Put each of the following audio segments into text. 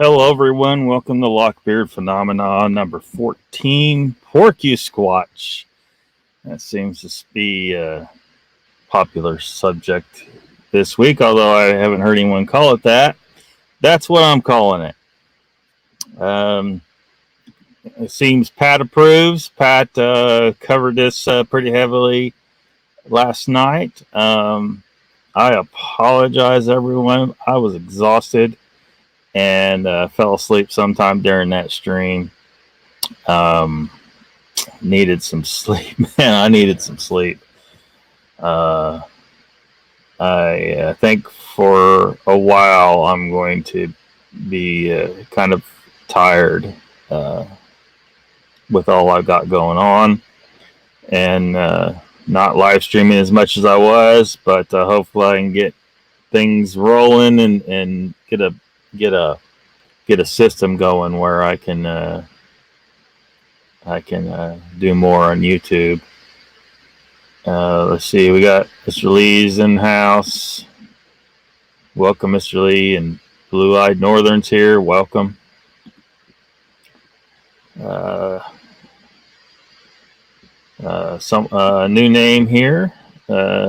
Hello, everyone. Welcome to LOCKBEARD Phenomena number 14, Porcu-Squatch. That seems to be a popular subject this week, although I haven't heard anyone call it that. That's what I'm calling it. It seems Pat approves. Pat covered this pretty heavily last night. I apologize, everyone. I was exhausted and fell asleep sometime during that stream. Needed some sleep. Man, I needed some sleep. I think for a while I'm going to be kind of tired with all I've got going on, and not live streaming as much as I was, but hopefully I can get things rolling and get a system going where I can do more on YouTube. Let's see, we got Mr. Lee's in house. Welcome, Mr. Lee, and Blue Eyed Northern's here. Welcome. Some new name here,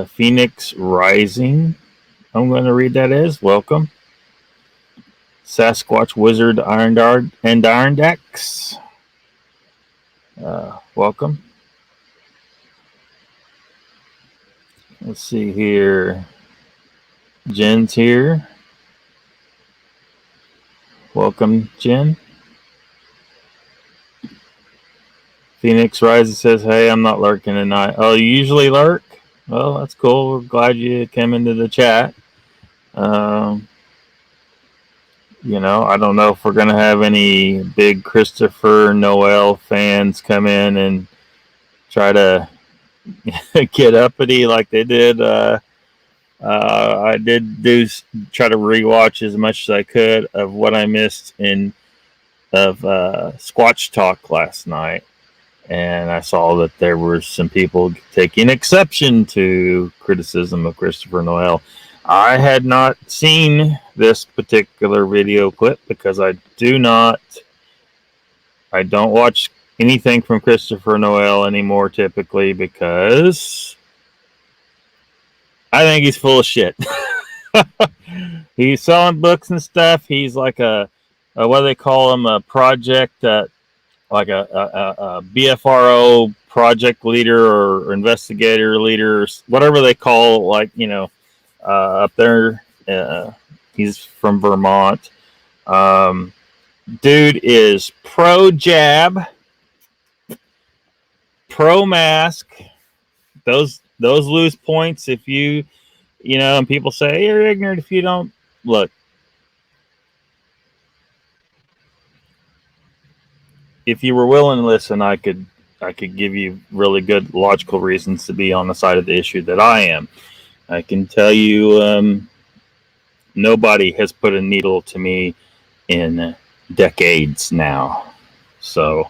Phoenix Rising. I'm going to read that as welcome. Sasquatch Wizard Iron Dex. Welcome. Let's see here. Jen's here. Welcome, Jen. Phoenix Rising says, hey, I'm not lurking tonight. Oh, you usually lurk? Well, that's cool. We're glad you came into the chat. You know, I don't know if we're going to have any big Christopher Noel fans come in and try to get uppity like they did. I did try to rewatch as much as I could of what I missed of Squatch Talk last night. And I saw that there were some people taking exception to criticism of Christopher Noel. I had not seen this particular video clip because I don't watch anything from Christopher Noel anymore typically because I think he's full of shit. He's selling books and stuff. He's like a what do they call him? A project, like a BFRO project leader or investigator leader, whatever they call, like, you know, up there. He's from Vermont. Dude is pro jab, pro mask. Those lose points if you know, and people say you're ignorant if you don't look. If you were willing to listen, I could give you really good logical reasons to be on the side of the issue that I am. I can tell you, nobody has put a needle to me in decades now. So,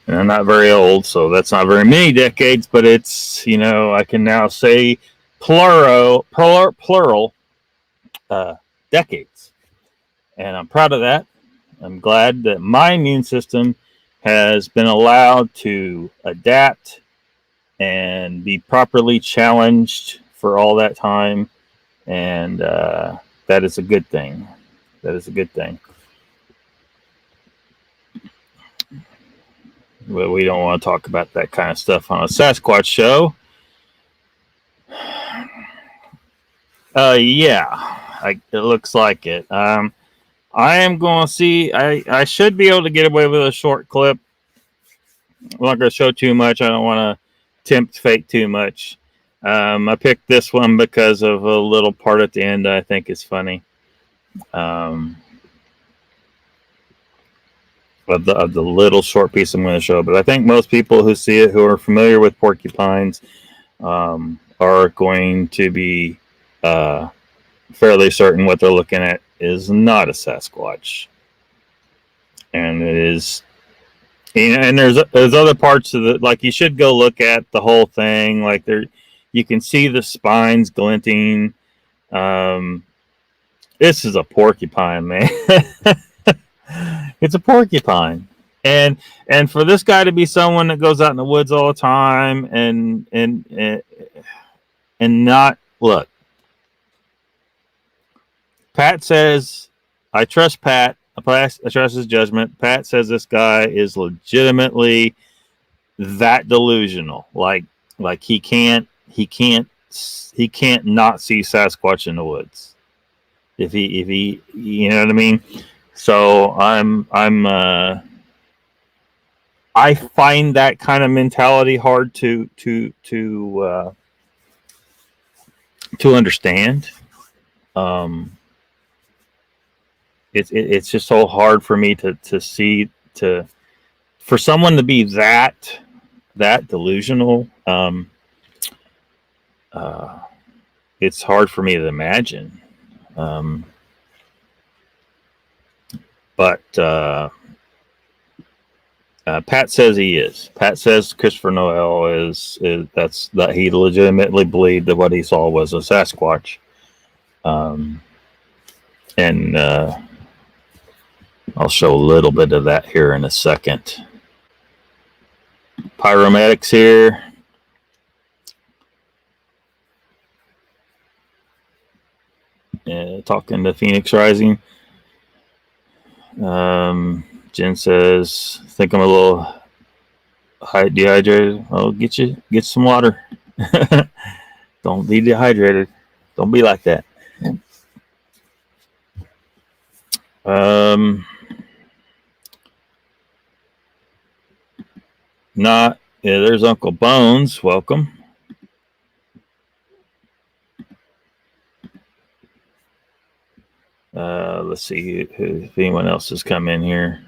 and I'm not very old, so that's not very many decades, but it's, you know, I can now say plural decades. And I'm proud of that. I'm glad that my immune system has been allowed to adapt and be properly challenged for all that time, and that is a good thing. That is a good thing. Well, we don't want to talk about that kind of stuff on a Sasquatch show. Yeah, it looks like it. I am going to see. I should be able to get away with a short clip. I'm not going to show too much. I don't want to tempt fate too much. I picked this one because of a little part at the end I think is funny. Of the little short piece I'm going to show. But I think most people who see it, who are familiar with porcupines, are going to be fairly certain what they're looking at is not a Sasquatch. And it is, and there's other parts of it, like you should go look at the whole thing. Like there, you can see the spines glinting. This is a porcupine, man. It's a porcupine. And for this guy to be someone that goes out in the woods all the time and not look. Pat says, I trust Pat. I trust his judgment. Pat says this guy is legitimately that delusional. Like he can't not see Sasquatch in the woods. If he you know what I mean? So I find that kind of mentality hard to understand. It's just so hard for me to see for someone to be that delusional. It's hard for me to imagine. But Pat says he is. Pat says Christopher Noel is that he legitimately believed that what he saw was a Sasquatch. And I'll show a little bit of that here in a second. Pyromatics here. Talking to Phoenix Rising. Jen says, think I'm a little dehydrated. I'll get some water. Don't be dehydrated. Don't be like that. There's Uncle Bones. Welcome. Let's see if anyone else has come in here.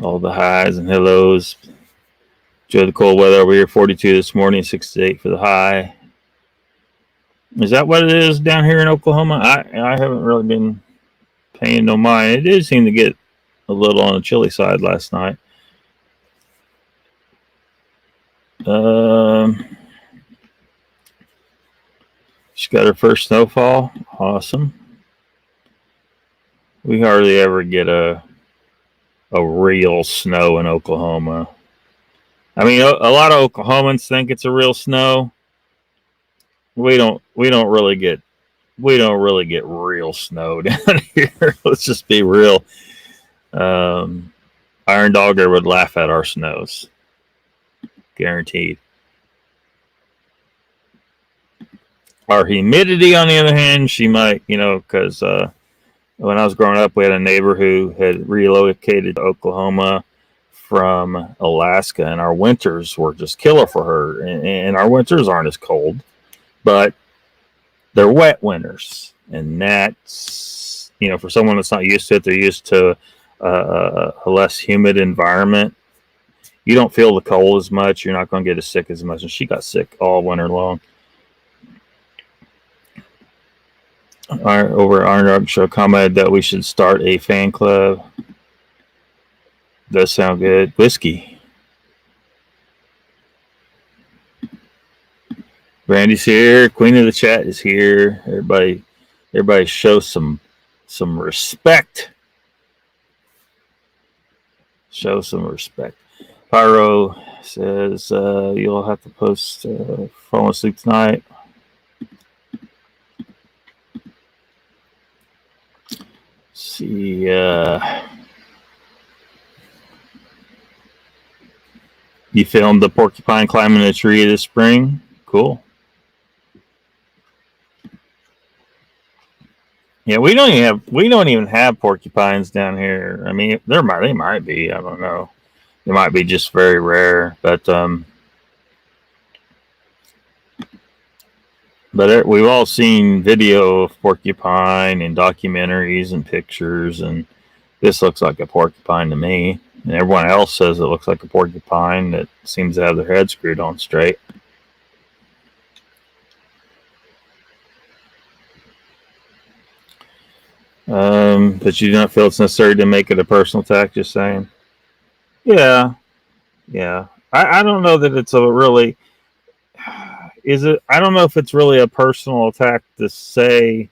All the highs and hellos. Enjoy the cold weather over here. 42 this morning, 68 for the high. Is that what it is down here in Oklahoma? I haven't really been paying no mind. It did seem to get a little on the chilly side last night. She got her first snowfall. Awesome. We hardly ever get a real snow in Oklahoma. I mean, a lot of Oklahomans think it's a real snow. We don't really get real snow down here. Let's just be real. Iron Dogger would laugh at our snows. Guaranteed. Our humidity, on the other hand, she might, because when I was growing up, we had a neighbor who had relocated to Oklahoma from Alaska, and our winters were just killer for her. And our winters aren't as cold, but they're wet winters. And that's, for someone that's not used to it, they're used to a less humid environment. You don't feel the cold as much. You're not going to get as sick as much. And she got sick all winter long. Over Iron Dog Show commented that we should start a fan club. Does sound good. Whiskey. Brandy's here. Queen of the Chat is here. Everybody show some respect. Show some respect. Pyro says you'll have to post falling asleep tonight. See, you filmed the porcupine climbing a tree this spring. Cool. Yeah, we don't even have porcupines down here. I mean, they might be. I don't know. They might be just very rare, but we've all seen video of porcupine and documentaries and pictures, and this looks like a porcupine to me. And everyone else says it looks like a porcupine that seems to have their head screwed on straight. But you do not feel it's necessary to make it a personal attack, just saying. Yeah. I don't know that it's a really... I don't know if it's really a personal attack to say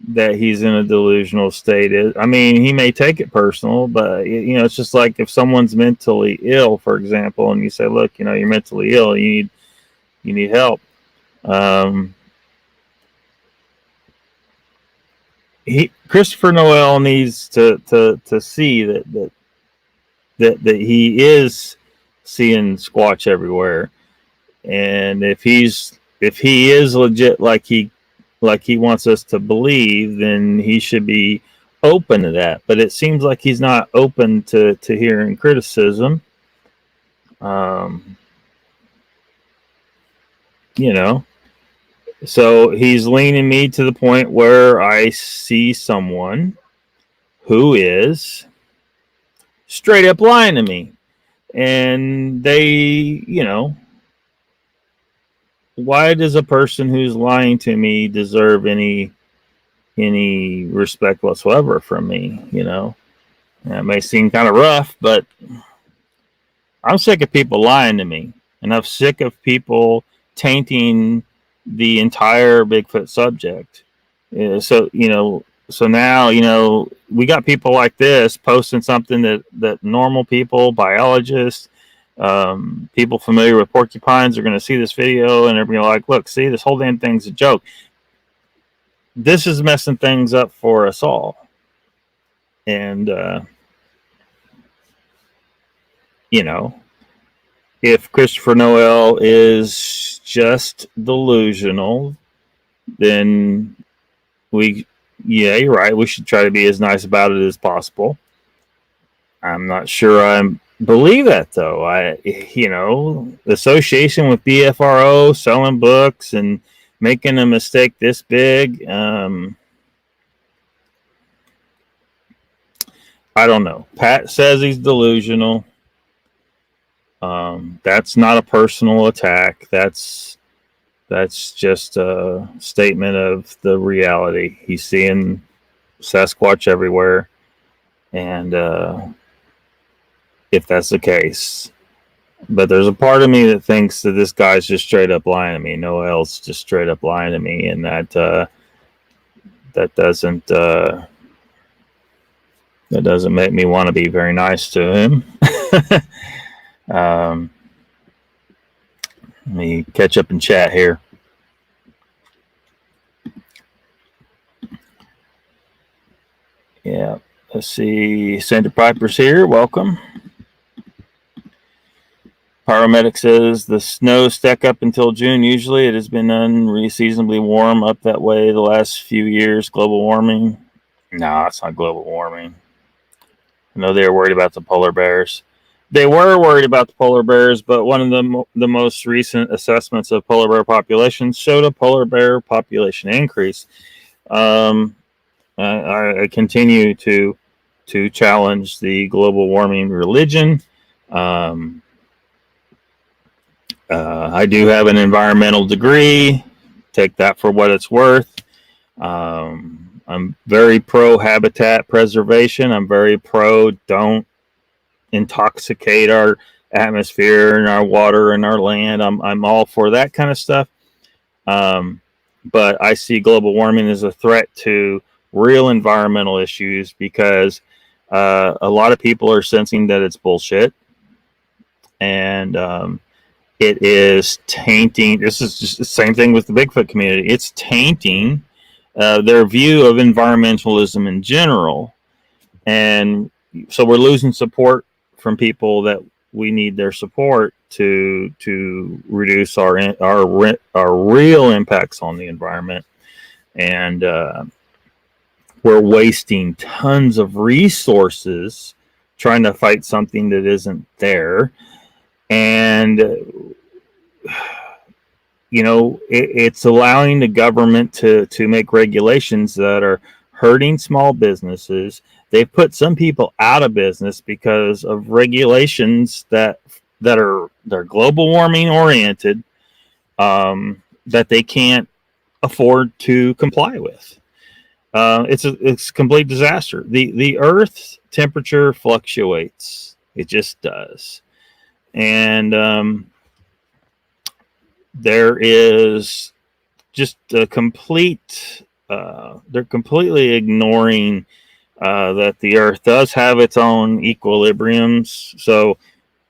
that he's in a delusional state. I mean, he may take it personal, but it's just like if someone's mentally ill, for example, and you say, "Look, you're mentally ill. You need help." Christopher Noel needs to see that he is seeing Squatch everywhere, and if he is legit like he wants us to believe, then he should be open to that. But it seems like he's not open to hearing criticism. So he's leaning me to the point where I see someone who is straight up lying to me, and they, why does a person who's lying to me deserve any respect whatsoever from me? That may seem kind of rough, but I'm sick of people lying to me, and I'm sick of people tainting the entire Bigfoot subject. So now we got people like this posting something that normal people, biologists, people familiar with porcupines are going to see this video, and they're going to be like, "Look, see, this whole damn thing's a joke." This is messing things up for us all, and if Christopher Noel is just delusional, then you're right. We should try to be as nice about it as possible. I'm not sure I believe that, though. Association with BFRO, selling books and making a mistake this big. I don't know. Pat says he's delusional. That's not a personal attack. That's just a statement of the reality. He's seeing Sasquatch everywhere, and if that's the case, but there's a part of me that thinks that this guy's just straight up lying to me. Noel's just straight up lying to me, and that doesn't make me want to be very nice to him. Let me catch up and chat here. Yeah, let's see. Sandra Piper's here. Welcome. Paramedic says the snow stack up until June. Usually it has been unseasonably warm up that way the last few years. Global warming? No, it's not global warming. I know they were worried about the polar bears. They were worried about the polar bears, but one of the most recent assessments of polar bear populations showed a polar bear population increase. I continue to challenge the global warming religion. I do have an environmental degree. Take that for what it's worth. I'm very pro habitat preservation. I'm very pro don't intoxicate our atmosphere and our water and our land. I'm all for that kind of stuff. But I see global warming as a threat to real environmental issues because a lot of people are sensing that it's bullshit. And it is tainting. This is just the same thing with the Bigfoot community. It's tainting their view of environmentalism in general. And so we're losing support from people that we need their support to reduce our real impacts on the environment. And we're wasting tons of resources trying to fight something that isn't there. And it's allowing the government to make regulations that are hurting small businesses. They've put some people out of business because of regulations that they're global warming oriented, that they can't afford to comply with. It's a complete disaster. The Earth's temperature fluctuates. It just does. And there is just a complete they're completely ignoring that the Earth does have its own equilibriums. So,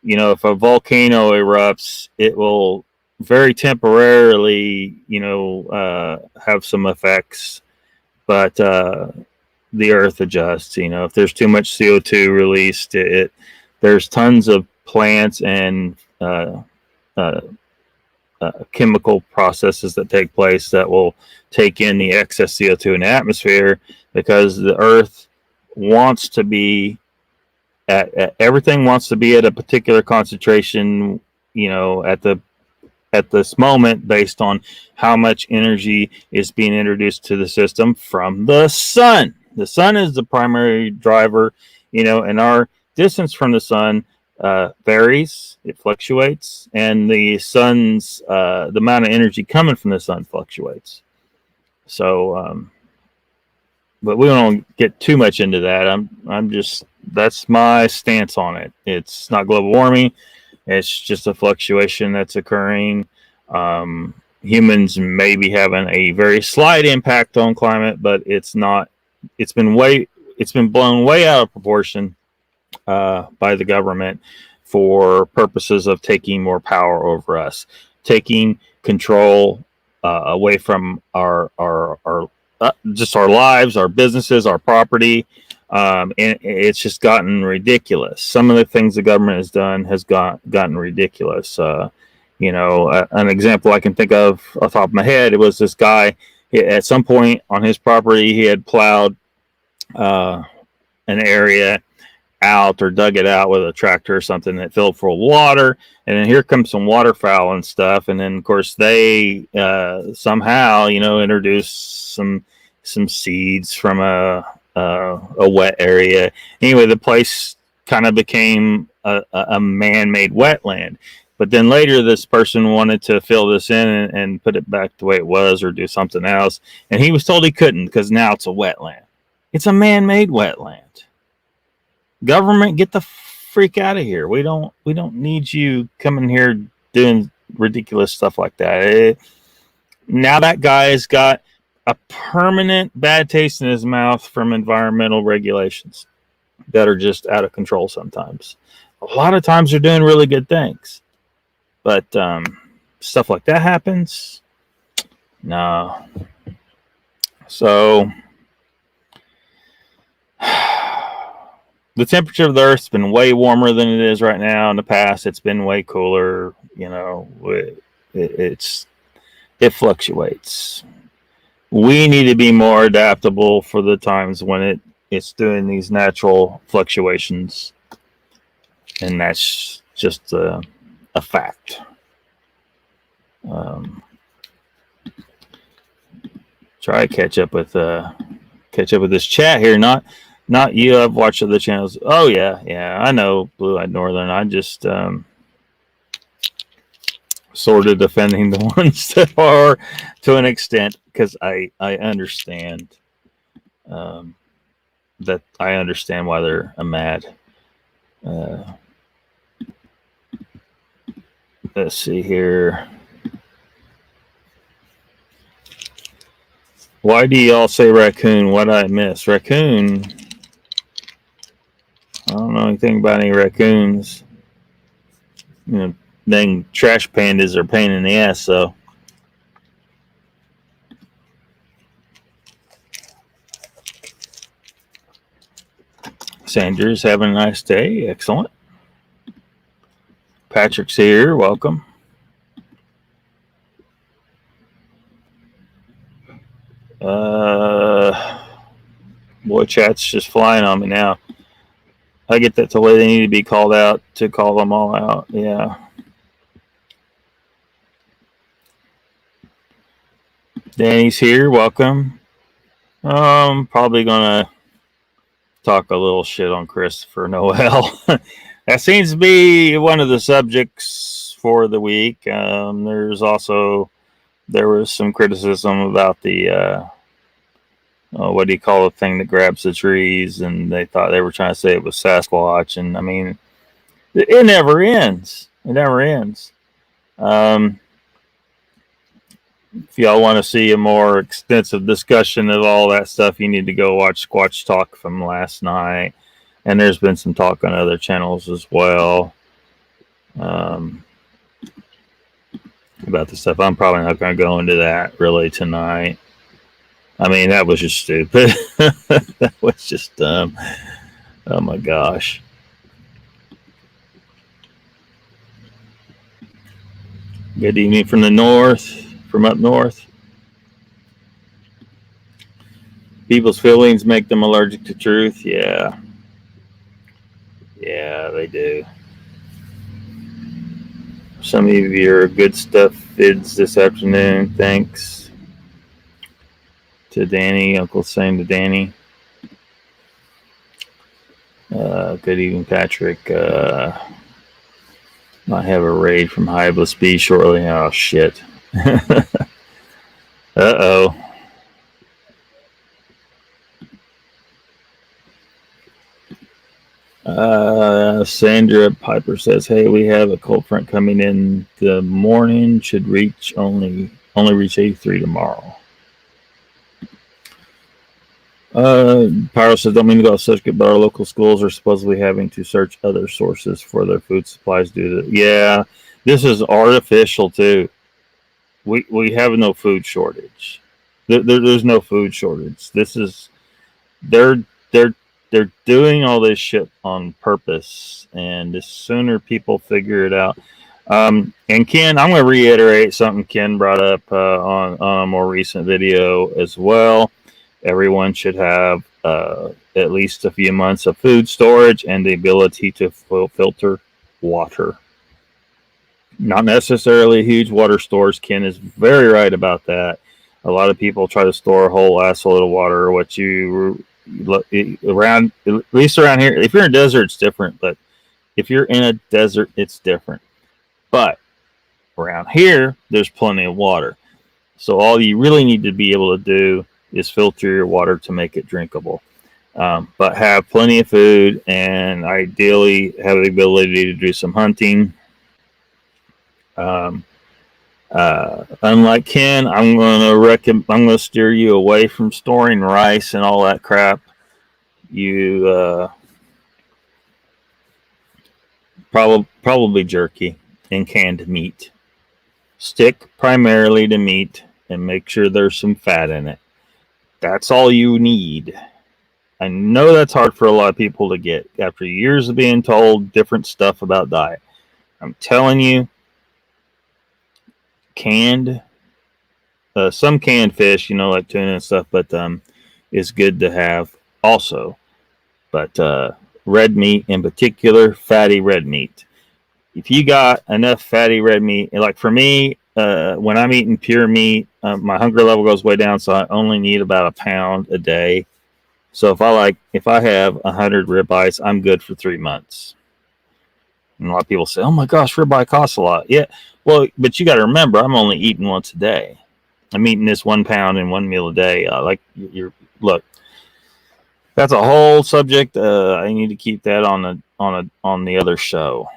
if a volcano erupts, it will very temporarily, have some effects, but the Earth adjusts. If there's too much CO2 released, there's tons of plants and chemical processes that take place that will take in the excess CO2 in the atmosphere, because the Earth wants to be everything wants to be at a particular concentration, at this moment, based on how much energy is being introduced to the system from the sun. The sun is the primary driver, and our distance from the sun varies, it fluctuates, and the sun's the amount of energy coming from the sun fluctuates. So, but we don't get too much into that. I'm just, that's my stance on it. It's not global warming. It's just a fluctuation that's occurring. Humans may be having a very slight impact on climate, but it's not. It's been blown way out of proportion by the government for purposes of taking more power over us, taking control away from our just our lives, our businesses, our property. And it's just gotten ridiculous. Some of the things the government has done has gotten ridiculous. An example I can think of off the top of my head, it was this guy, at some point on his property, he had plowed an area out or dug it out with a tractor or something that filled full of water. And then here comes some waterfowl and stuff. And then, of course, they somehow, introduced some seeds from a wet area. Anyway, the place kind of became a man-made wetland. But then later, this person wanted to fill this in and put it back the way it was, or do something else. And he was told he couldn't, because now it's a wetland. It's a man-made wetland. Government, get the freak out of here. We don't need you coming here doing ridiculous stuff like that. Now that guy's got a permanent bad taste in his mouth from environmental regulations that are just out of control sometimes. A lot of times they're doing really good things, but stuff like that happens. No. So the temperature of the Earth's been way warmer than it is right now. In the past, it's been way cooler. It fluctuates. We need to be more adaptable for the times when it's doing these natural fluctuations, and that's just a fact. Try to catch up with this chat here. Not you. I've watched other channels. Oh yeah. I know Blue-Eyed Northern. I just sort of defending the ones that are, to an extent, because I understand that I understand why they're mad. Let's see here. Why do y'all say raccoon? What I miss? Raccoon? I don't know anything about any raccoons. Dang trash pandas are a pain in the ass, so. Sanders having a nice day. Excellent. Patrick's here. Welcome. Boy, chat's just flying on me now. I get that the way they need to be called out to call them all out. Yeah. Danny's here. Welcome. Probably gonna talk a little shit on Christopher Noel. That seems to be one of the subjects for the week. There was some criticism about the what do you call the thing that grabs the trees, and they thought they were trying to say it was Sasquatch, and I mean, it never ends. It never ends. if y'all want to see a more extensive discussion of all that stuff, you need to go watch Squatch Talk from last night. And there's been some talk on other channels as well about the stuff. I'm probably not going to go into that really tonight. I mean, that was just stupid. That was just dumb. Oh my gosh. Good evening from the north, from up north. People's feelings make them allergic to truth. Yeah. Yeah, they do. Some of your good stuff vids this afternoon. Thanks to Danny, Uncle saying to Danny. Good evening, Patrick. Might have a raid from Hyblis B shortly. Oh, shit. Uh-oh. Sandra Piper says, "Hey, we have a cold front coming in the morning. Should reach only reach 83 tomorrow." Pyro says, "Don't mean to go off subject, but our local schools are supposedly having to search other sources for their food supplies due to..." Yeah, this is artificial too. We have no food shortage. There's no food shortage. This is they're doing all this shit on purpose, and the sooner people figure it out. And Ken, I'm going to reiterate something Ken brought up on a more recent video as well. Everyone should have at least a few months of food storage and the ability to filter water. Not necessarily huge water stores. Ken is very right about that. A lot of people try to store a whole assload of water. What you around, at least around here, if you're in a desert, it's different. But if you're in a desert, it's different. But around here, there's plenty of water. So all you really need to be able to do is filter your water to make it drinkable. But have plenty of food, and ideally have the ability to do some hunting. Unlike Ken, I'm going to steer you away from storing rice and all that crap. You probably jerky and canned meat. Stick primarily to meat and make sure there's some fat in it. That's all you need. I know that's hard for a lot of people to get after years of being told different stuff about diet. I'm telling you, canned, some canned fish, like tuna and stuff, but is good to have also. But red meat in particular, fatty red meat. If you got enough fatty red meat, like for me, when I'm eating pure meat, my hunger level goes way down, so I only need about a pound a day. So if I have 100 ribeyes, I'm good for 3 months. And a lot of people say, "Oh my gosh, ribeye costs a lot." Yeah, well, but you got to remember, I'm only eating once a day. I'm eating this 1 pound in one meal a day. Look, that's a whole subject. I need to keep that on the other show.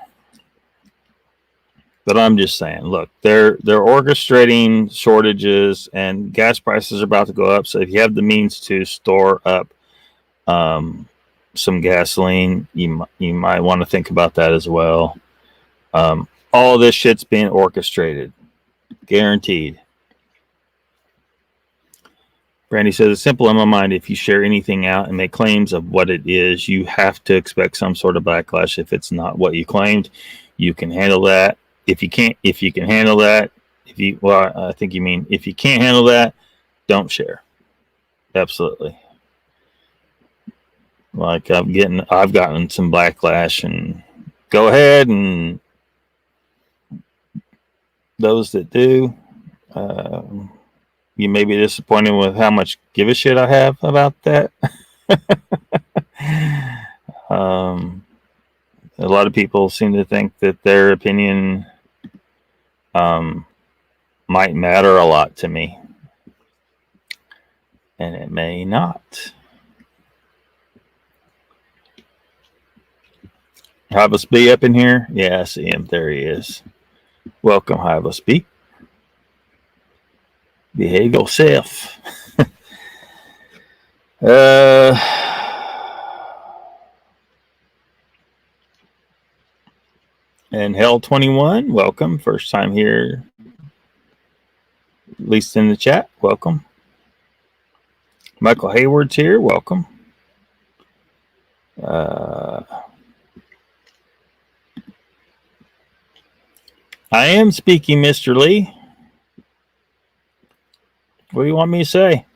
But I'm just saying, look, they're orchestrating shortages, and gas prices are about to go up. So if you have the means to store up some gasoline, you might want to think about that as well. All this shit's being orchestrated, guaranteed. Brandy says, "It's simple in my mind. If you share anything out and make claims of what it is, you have to expect some sort of backlash. If it's not what you claimed, you can handle that. If you can handle that, I think you mean if you can't handle that, don't share." Absolutely. Like I've gotten some backlash, and go ahead, and those that do, you may be disappointed with how much give a shit I have about that. A lot of people seem to think that their opinion might matter a lot to me, and it may not. Hyblis B up in here? Yeah, I see him. There he is. Welcome, Hyblis B. Behave yourself. uh, and Hell21, welcome. First time here, at least in the chat. Welcome. Michael Hayward's here. Welcome. I am speaking, Mr. Lee. What do you want me to say?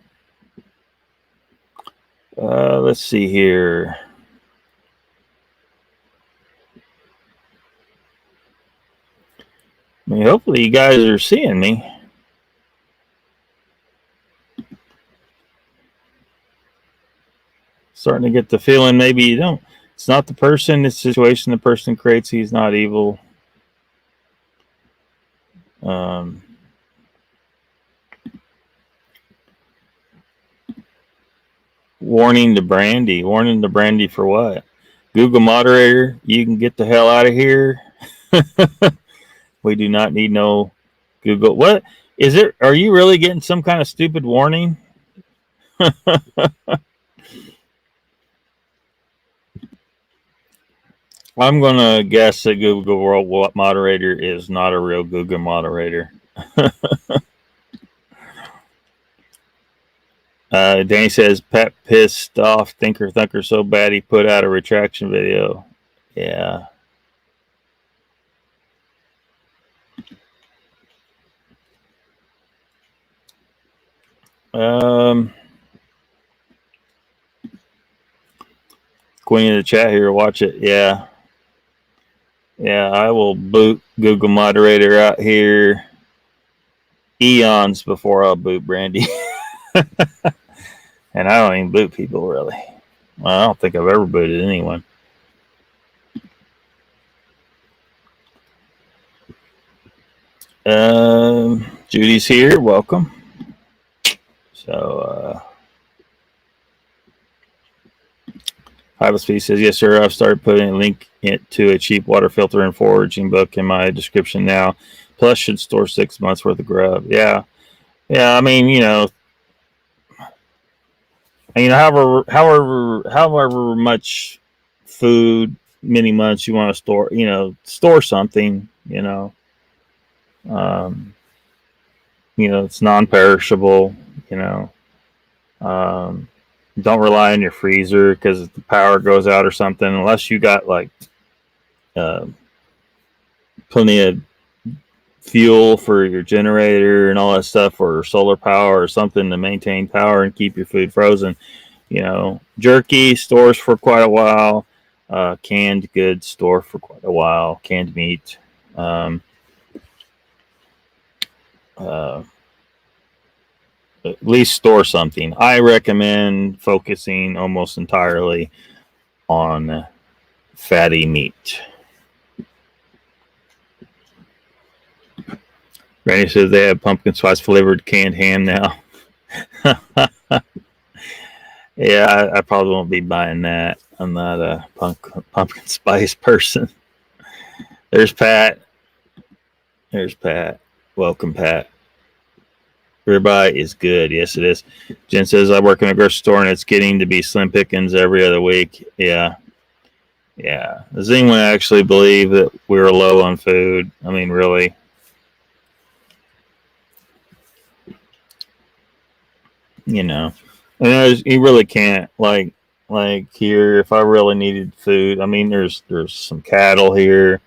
Let's see here. I mean, hopefully you guys are seeing me. Starting to get the feeling maybe you don't. It's not the person, it's the situation the person creates. He's not evil. Warning to Brandy. Warning to Brandy for what? Google moderator, you can get the hell out of here. We do not need no Google. What is it? Are you really getting some kind of stupid warning? I'm going to guess that Google World Moderator is not a real Google moderator. Danny says, Pat pissed off Thinker Thunker so bad he put out a retraction video. Yeah. Queen in the chat here, watch it. Yeah. Yeah, I will boot Google moderator out here eons before I'll boot Brandy. And I don't even boot people, really. Well, I don't think I've ever booted anyone. Judy's here. Welcome. So, Highball says, yes, sir. I've started putting a link to a cheap water filter and foraging book in my description now. Plus, should store 6 months worth of grub. Yeah. Yeah, I mean, however much food, many months you want to store, store something, it's non-perishable, don't rely on your freezer because if the power goes out or something, unless you got like plenty of fuel for your generator and all that stuff, or solar power or something to maintain power and keep your food frozen. Jerky stores for quite a while. Canned goods store for quite a while. Canned meat. At least store something. I recommend focusing almost entirely on fatty meat. Randy says they have pumpkin spice flavored canned ham now. Yeah, I probably won't be buying that. I'm not a pumpkin spice person. There's Pat. Welcome, Pat. Ribeye is good. Yes, it is. Jen says, I work in a grocery store and it's getting to be slim pickings every other week. Yeah. Yeah. Does anyone actually believe that we're low on food? I mean, really? And you really can't. Like here, if I really needed food, I mean, there's some cattle here.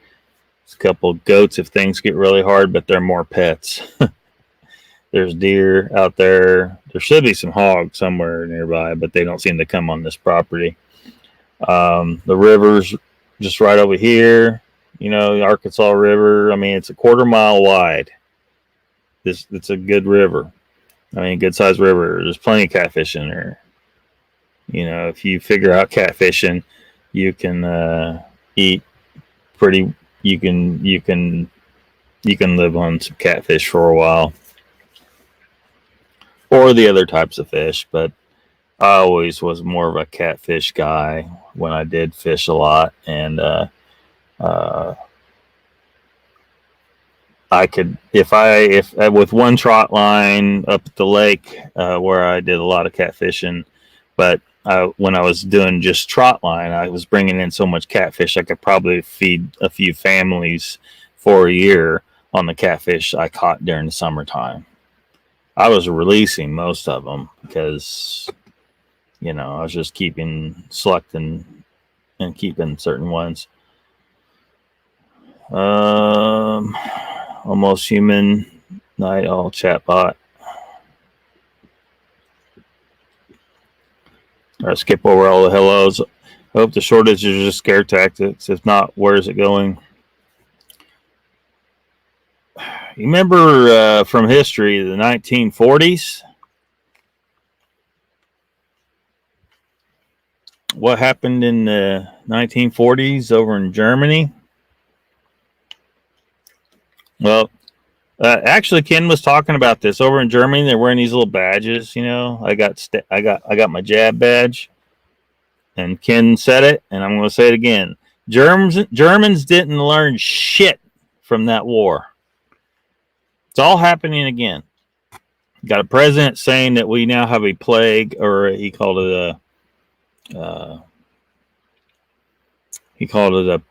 There's a couple of goats if things get really hard, but they're more pets. There's deer out there. There should be some hogs somewhere nearby, but they don't seem to come on this property. The river's just right over here. The Arkansas River. I mean, it's a 1/4 mile wide. It's a good river. I mean, good sized river. There's plenty of catfish in there. If you figure out catfishing, you can eat pretty. You can live on some catfish for a while. Or the other types of fish, but I always was more of a catfish guy when I did fish a lot. And I could, if with one trot line up at the lake where I did a lot of catfishing, but when I was doing just trot line, I was bringing in so much catfish I could probably feed a few families for a year on the catfish I caught during the summertime. I was releasing most of them because, you know, I was just selecting and keeping certain ones. Almost human night all chatbot. All right, skip over all the hellos. I hope the shortage is just scare tactics. If not, where is it going? You remember from history, the 1940s? What happened in the 1940s over in Germany? Well, actually, Ken was talking about this over in Germany. They're wearing these little badges. You know, I got my jab badge, and Ken said it, and I'm going to say it again. Germans didn't learn shit from that war. It's all happening again. Got a president saying that we now have a plague, or he called it a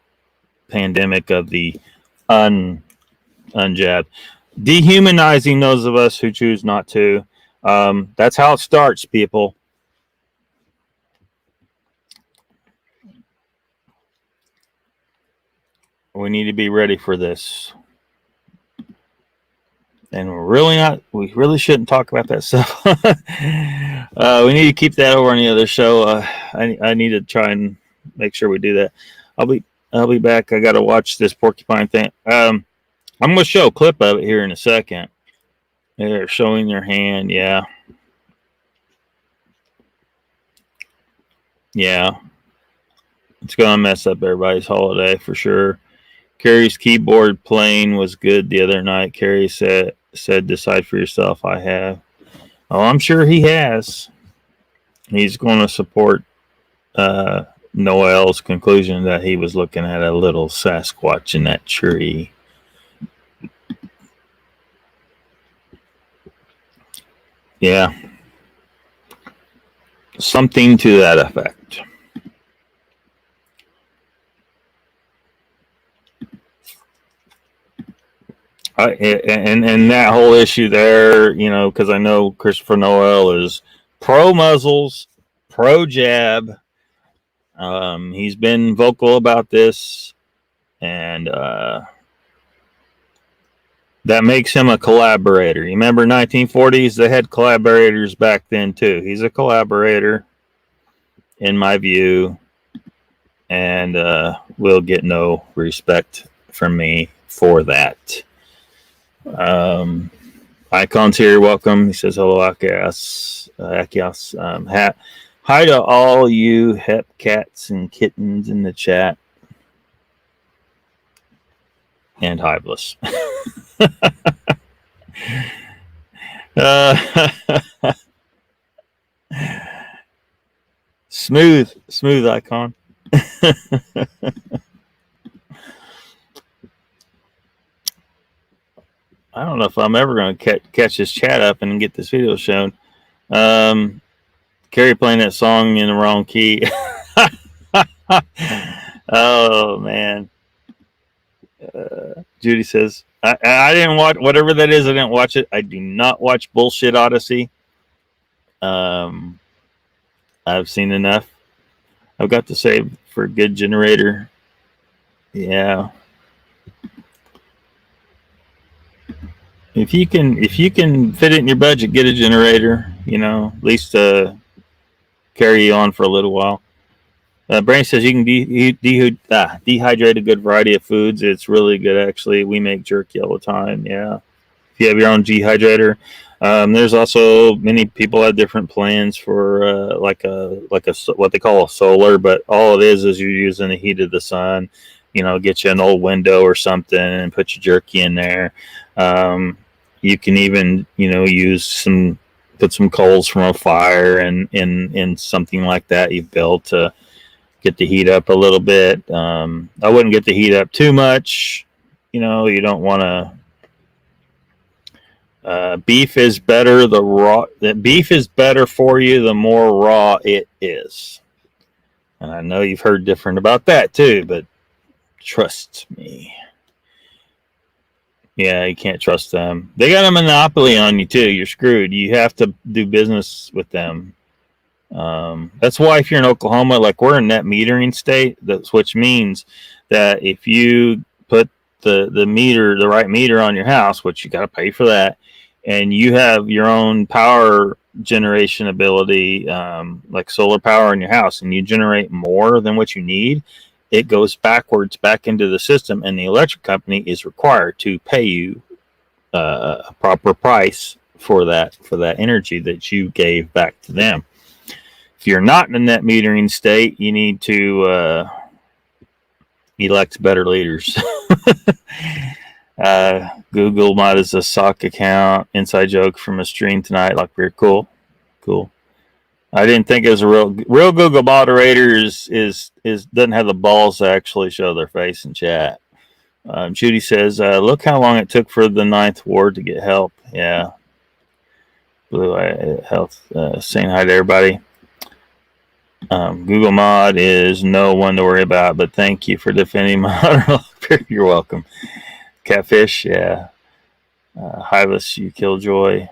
pandemic of the unjabbed, dehumanizing those of us who choose not to. That's how it starts, people. We need to be ready for this. And we really shouldn't talk about that stuff. We need to keep that over on the other show. I need to try and make sure we do that. I'll be back. I got to watch this porcupine thing. I'm going to show a clip of it here in a second. They're showing their hand. Yeah. Yeah. It's going to mess up everybody's holiday for sure. Carrie's keyboard playing was good the other night. Carrie said, decide for yourself. I have. Oh, I'm sure he has. He's going to support Noel's conclusion that he was looking at a little Sasquatch in that tree. Yeah. Something to that effect. And that whole issue there, you know, because I know Christopher Noel is pro muzzles, pro jab. He's been vocal about this, and that makes him a collaborator. You remember 1940s? They had collaborators back then too. He's a collaborator, in my view, and will get no respect from me for that. Icon's here, welcome. He says hello, Achaeos. Hi to all you hep cats and kittens in the chat. And Hyblis. Smooth Icon. I don't know if I'm ever going to catch this chat up and get this video shown. Carrie playing that song in the wrong key. Oh, man. Judy says, I didn't watch, whatever that is, I didn't watch it. I do not watch Bullshit Odyssey. I've seen enough. I've got to save for a good generator. Yeah. If you can fit it in your budget, get a generator, you know, at least carry you on for a little while. Brandon says you can dehydrate a good variety of foods. It's really good, actually. We make jerky all the time. Yeah. If you have your own dehydrator. There's also many people have different plans for like a what they call a solar, but all it is you're using the heat of the sun. You know, get you an old window or something and put your jerky in there. You can even, you know, put some coals from a fire and in something like that you've built to get the heat up a little bit. I wouldn't get the heat up too much. You know, you don't want to Beef is better. Beef is better for you the more raw it is. And I know you've heard different about that too, but trust me. Yeah, you can't trust them. They got a monopoly on you too. You're screwed. You have to do business with them. That's why if you're in Oklahoma, like we're a net metering state, which means that if you put the right meter on your house, which you got to pay for that, and you have your own power generation ability, like solar power in your house, and you generate more than what you need, it goes backwards back into the system, and the electric company is required to pay you a proper price for that energy that you gave back to them. If you're not in a net metering state, you need to elect better leaders. Google mod is a sock account. Inside joke from a stream tonight. LOCKBEARD, cool. I didn't think it was a real Google moderator is doesn't have the balls to actually show their face in chat. Judy says, look how long it took for the 9th ward to get help. Yeah. Blue Eye Health saying hi to everybody. Google mod is no one to worry about, but thank you for defending my You're welcome. Catfish, yeah. Hivus, you killjoy.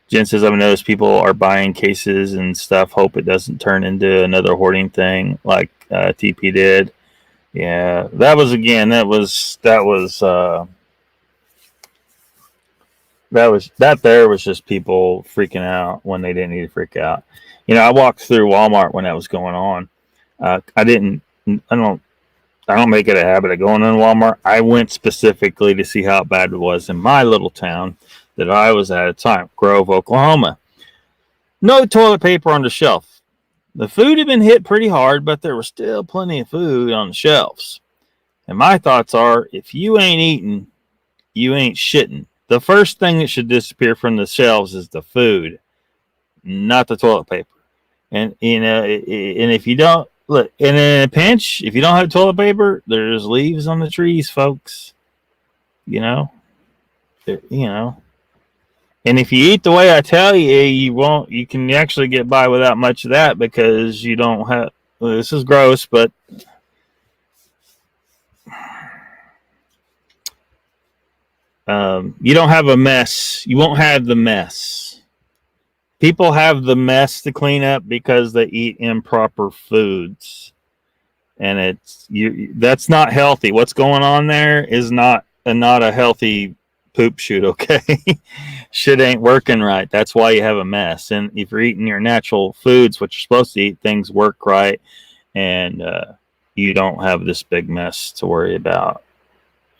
Jen says, I've noticed people are buying cases and stuff. Hope it doesn't turn into another hoarding thing like TP did. Yeah, that was just people freaking out when they didn't need to freak out. You know, I walked through Walmart when that was going on. I don't make it a habit of going in Walmart. I went specifically to see how bad it was in my little town that I was at the time, Grove, Oklahoma. No toilet paper on the shelf. The food had been hit pretty hard, but there was still plenty of food on the shelves. And my thoughts are, if you ain't eating, you ain't shitting. The first thing that should disappear from the shelves is the food, not the toilet paper. And and if you don't look, and in a pinch, if you don't have toilet paper, there's leaves on the trees, folks. And if you eat the way I tell you, you can actually get by without much of that because you don't have. Well, this is gross, but you don't have a mess. You won't have the mess. People have the mess to clean up because they eat improper foods, and that's not healthy. What's going on there is not a healthy poop shoot. Okay, shit ain't working right. That's why you have a mess. And if you're eating your natural foods, what you're supposed to eat, things work right, and you don't have this big mess to worry about.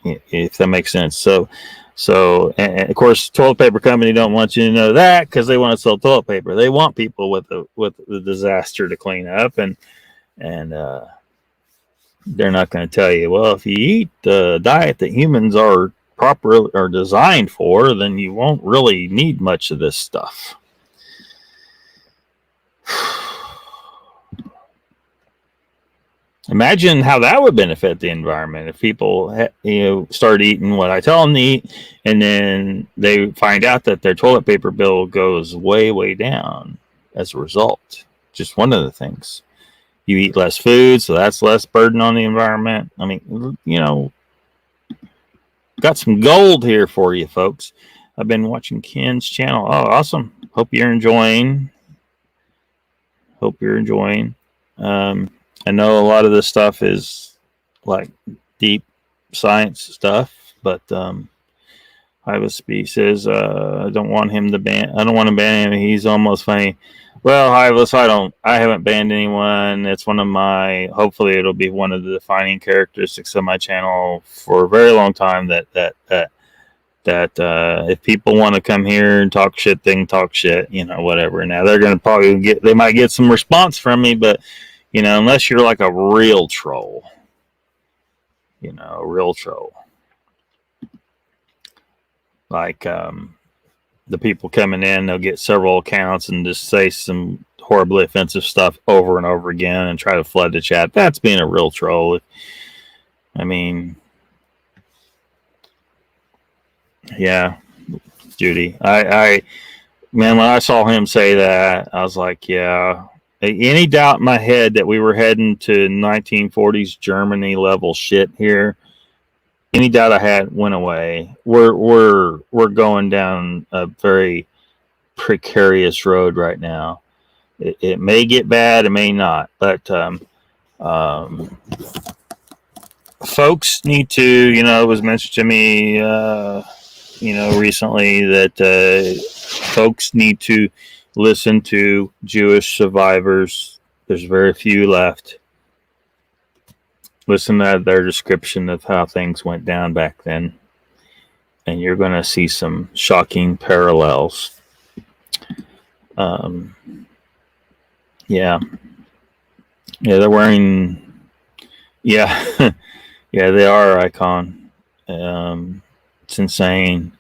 If that makes sense. So, and of course, toilet paper company don't want you to know that because they want to sell toilet paper. They want people with the disaster to clean up, and they're not going to tell you, well, if you eat the diet that humans are properly or designed for, then you won't really need much of this stuff. Imagine how that would benefit the environment if people, start eating what I tell them to eat, and then they find out that their toilet paper bill goes way, way down as a result. Just one of the things. You eat less food, so that's less burden on the environment. I mean, got some gold here for you, folks. I've been watching Ken's channel. Oh, awesome. Hope you're enjoying. I know a lot of this stuff is like deep science stuff, but Hivus says I don't want him to ban. I don't want to ban him. He's almost funny. Well, Hivus, I haven't banned anyone. It's one of my. Hopefully, it'll be one of the defining characteristics of my channel for a very long time. That if people want to come here and talk shit, they can talk shit. Whatever. Now they're gonna probably they might get some response from me, but. Unless you're like a real troll, like the people coming in, they'll get several accounts and just say some horribly offensive stuff over and over again and try to flood the chat. That's being a real troll. I mean, yeah, Judy. Man, when I saw him say that, I was like, yeah. Any doubt in my head that we were heading to 1940s Germany level shit here? Any doubt I had went away. We're going down a very precarious road right now. It may get bad, it may not, but folks need to, it was mentioned to me, recently that folks need to listen to Jewish survivors. There's very few left. Listen to their description of how things went down back then, and you're going to see some shocking parallels. Yeah, they're wearing. Yeah, yeah, they are icon. It's insane.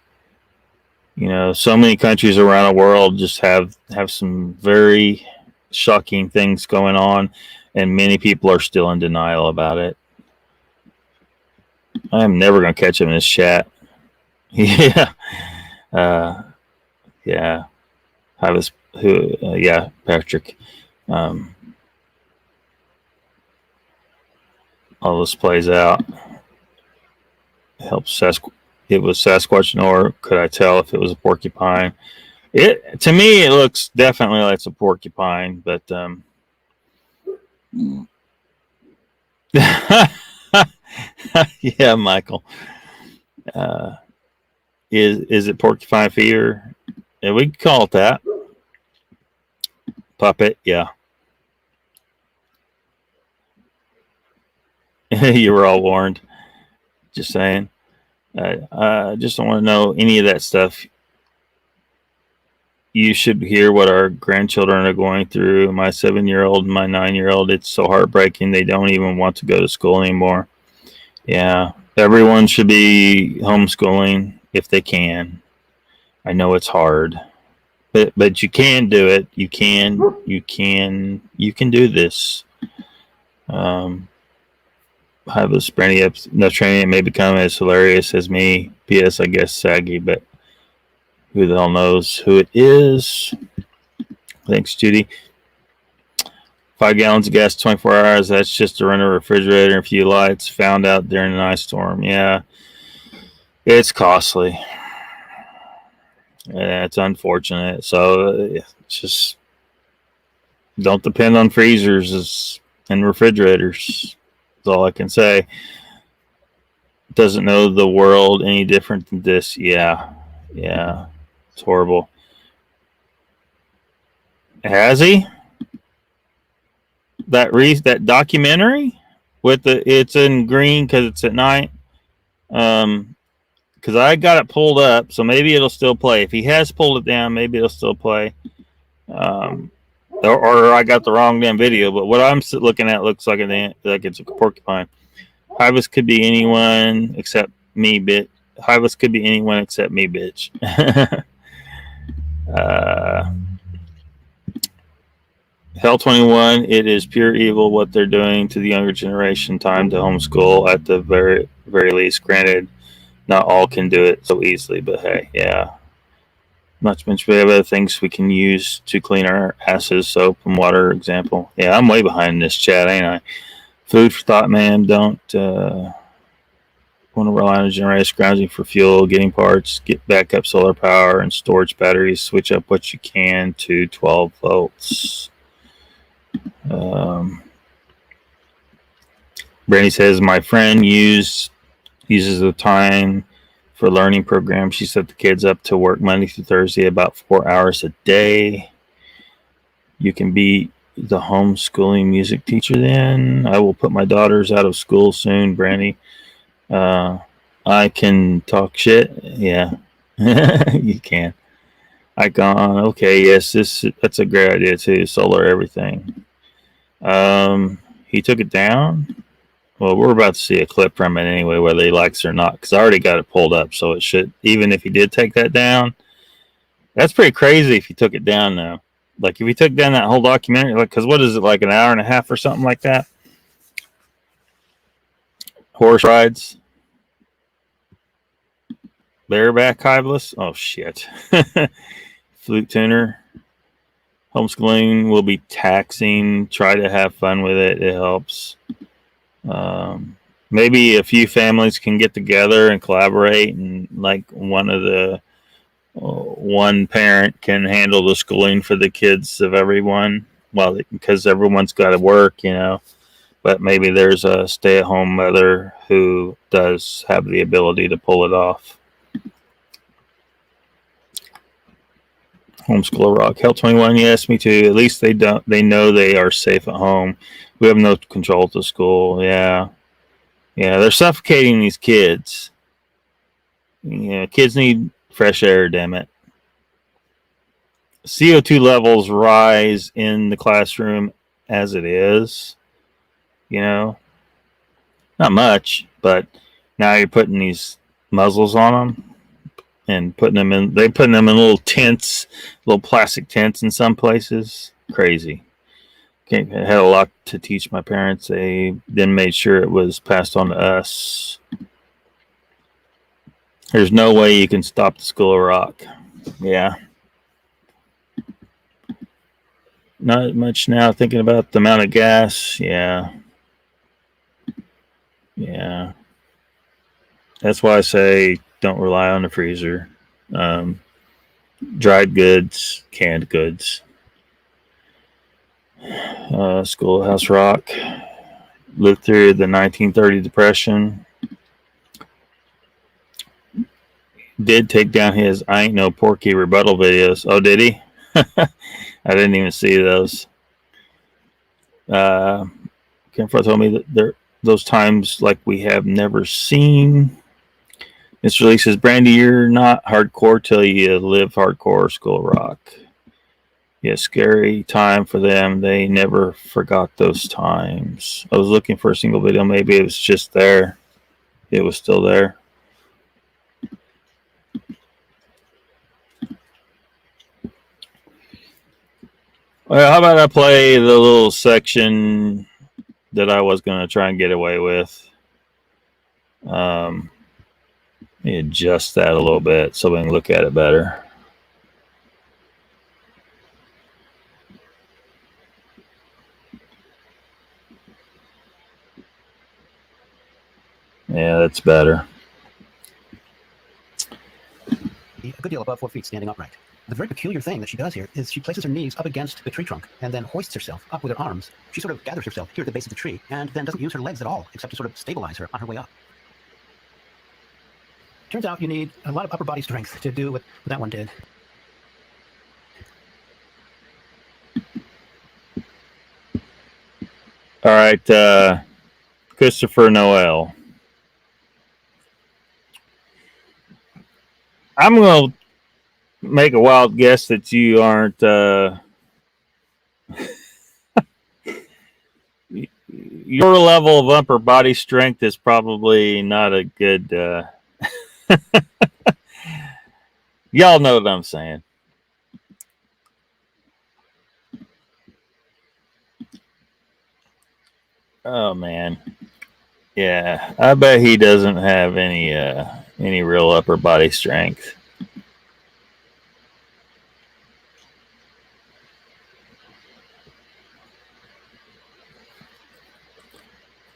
So many countries around the world just have some very shocking things going on, and many people are still in denial about it. I'm never going to catch him in this chat. Yeah. Yeah. Patrick. All this plays out. Helps it was Sasquatch, nor could I tell if it was a porcupine. To me, it looks definitely like it's a porcupine, but yeah, Michael. Is it porcupine fever? Yeah, we can call it that. Puppet, yeah. You were all warned. Just saying. I just don't want to know any of that stuff. You should hear what our grandchildren are going through. My 7-year-old and my 9-year-old, it's so heartbreaking. They don't even want to go to school anymore. Yeah, everyone should be homeschooling if they can. I know it's hard, but you can do it. You can do this. Have a sprinty up. No training may become as hilarious as me. P.S. I guess saggy, but who the hell knows who it is? Thanks, Judy. 5 gallons of gas, 24 hours. That's just to run a refrigerator and a few lights. Found out during an ice storm. Yeah, it's costly. Yeah, it's unfortunate. So just don't depend on freezers and refrigerators. That's all I can say. Doesn't know the world any different than this. Yeah. It's horrible. Has he? That documentary with it's in green because it's at night. Because I got it pulled up, so maybe it'll still play. If he has pulled it down, maybe it'll still play. Or I got the wrong damn video. But what I'm looking at looks like it's a porcupine. Hibis could be anyone except me, bitch. Hibis could be anyone except me, bitch. Hell 21, it is pure evil what they're doing to the younger generation. Time to homeschool at the very, very least. Granted, not all can do it so easily, but hey, yeah. Not to mention we have other things we can use to clean our asses, soap and water, example. Yeah, I'm way behind in this chat, ain't I? Food for thought, man. Don't want to rely on a generator scrounging for fuel, getting parts, get backup solar power and storage batteries. Switch up what you can to 12 volts. Brandy says, my friend uses the time for learning program. She set the kids up to work Monday through Thursday about 4 hours a day. You can be the homeschooling music teacher then. I will put my daughters out of school soon, Brandy. I can talk shit. Yeah, you can. Icon. Okay, yes, that's a great idea too. Solar everything. He took it down. Well, we're about to see a clip from it anyway, whether he likes it or not, because I already got it pulled up, so it should. Even if he did take that down, that's pretty crazy. If he took it down now, like if he took down that whole documentary, like, because what is it, like an hour and a half or something like that? Horse rides. Bareback hibeless. Oh shit. Flute tuner. Homeschooling will be taxing. Try to have fun with it. It helps. Maybe a few families can get together and collaborate, and like one parent can handle the schooling for the kids of everyone. Well, because everyone's got to work, you know. But maybe there's a stay-at-home mother who does have the ability to pull it off. Homeschool rock. Hell 21, yes, me too. At least they know they are safe at home. We have no control at the school. Yeah. Yeah, they're suffocating these kids. You know, kids need fresh air, damn it. CO2 levels rise in the classroom as it is. You know, not much, but now you're putting these muzzles on them and putting them in little tents, little plastic tents in some places. Crazy. I had a lot to teach my parents. They then made sure it was passed on to us. There's no way you can stop the School of Rock. Yeah. Not much now, thinking about the amount of gas. Yeah. Yeah. That's why I say don't rely on the freezer. Dried goods, canned goods. Schoolhouse Rock. Lived through the 1930 Depression. Did take down his I Ain't No Porky rebuttal videos. Oh, did he? I didn't even see those. Kenfro told me that those times like we have never seen. Mr. Lee says, Brandy, you're not hardcore till you live hardcore. School of Rock. Yeah, scary time for them. They never forgot those times. I was looking for a single video. Maybe it was just there. It was still there. Well, how about I play the little section that I was going to try and get away with? Let me adjust that a little bit so we can look at it better. Yeah, that's better. A good deal above 4 feet standing upright. The very peculiar thing that she does here is she places her knees up against the tree trunk and then hoists herself up with her arms. She sort of gathers herself here at the base of the tree and then doesn't use her legs at all except to sort of stabilize her on her way up. Turns out you need a lot of upper body strength to do what that one did. All right, Christopher Noel. I'm going to make a wild guess that you aren't your level of upper body strength is probably not a good y'all know what I'm saying. Oh man. Yeah, I bet he doesn't have any real upper body strength.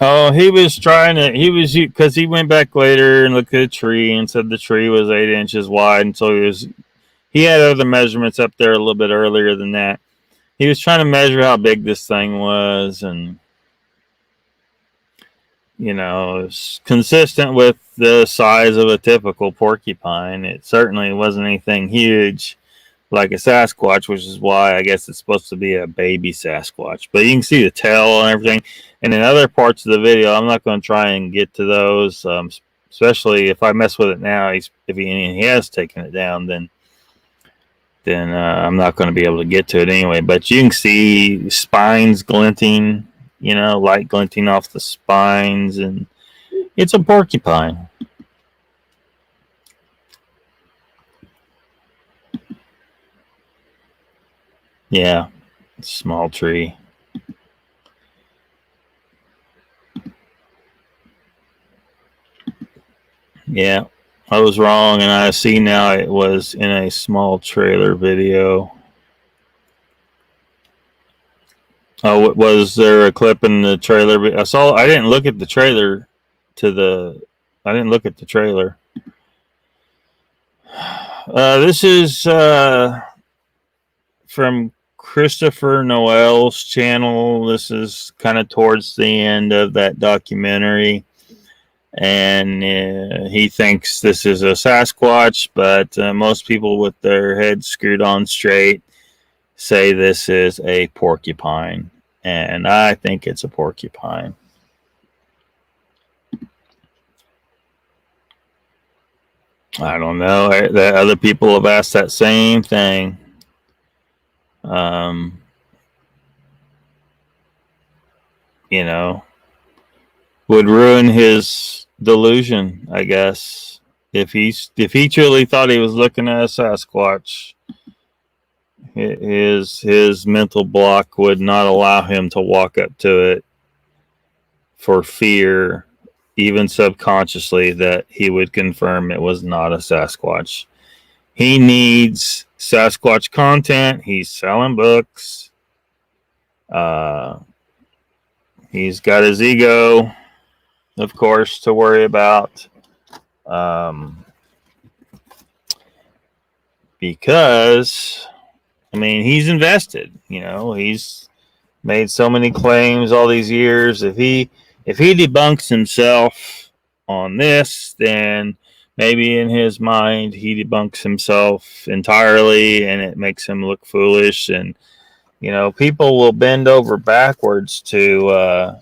Oh, because he went back later and looked at the tree and said the tree was 8 inches wide, and so he had other measurements up there a little bit earlier than that. He was trying to measure how big this thing was, and it's consistent with the size of a typical porcupine. It certainly wasn't anything huge like a Sasquatch, which is why I guess it's supposed to be a baby Sasquatch. But you can see the tail and everything. And in other parts of the video, I'm not going to try and get to those, especially if I mess with it now. If he has taken it down, then I'm not going to be able to get to it anyway. But you can see spines glinting, light glinting off the spines, and it's a porcupine. Yeah, small tree. Yeah, I was wrong, and I see now it was in a small trailer video. Oh, was there a clip in the trailer? I didn't look at the trailer. I didn't look at the trailer. This is from Christopher Noel's channel. This is kind of towards the end of that documentary. And he thinks this is a Sasquatch, but most people with their heads screwed on straight say this is a porcupine. And I think it's a porcupine. I don't know. The other people have asked that same thing. You know, would ruin his delusion, I guess. If he truly thought he was looking at a Sasquatch, his mental block would not allow him to walk up to it for fear, even subconsciously, that he would confirm it was not a Sasquatch. He needs Sasquatch content. He's selling books. He's got his ego, of course, to worry about. Because, I mean, he's invested. You know, he's made so many claims all these years. If he debunks himself on this, then maybe in his mind he debunks himself entirely, and it makes him look foolish. And you know, people will bend over backwards to,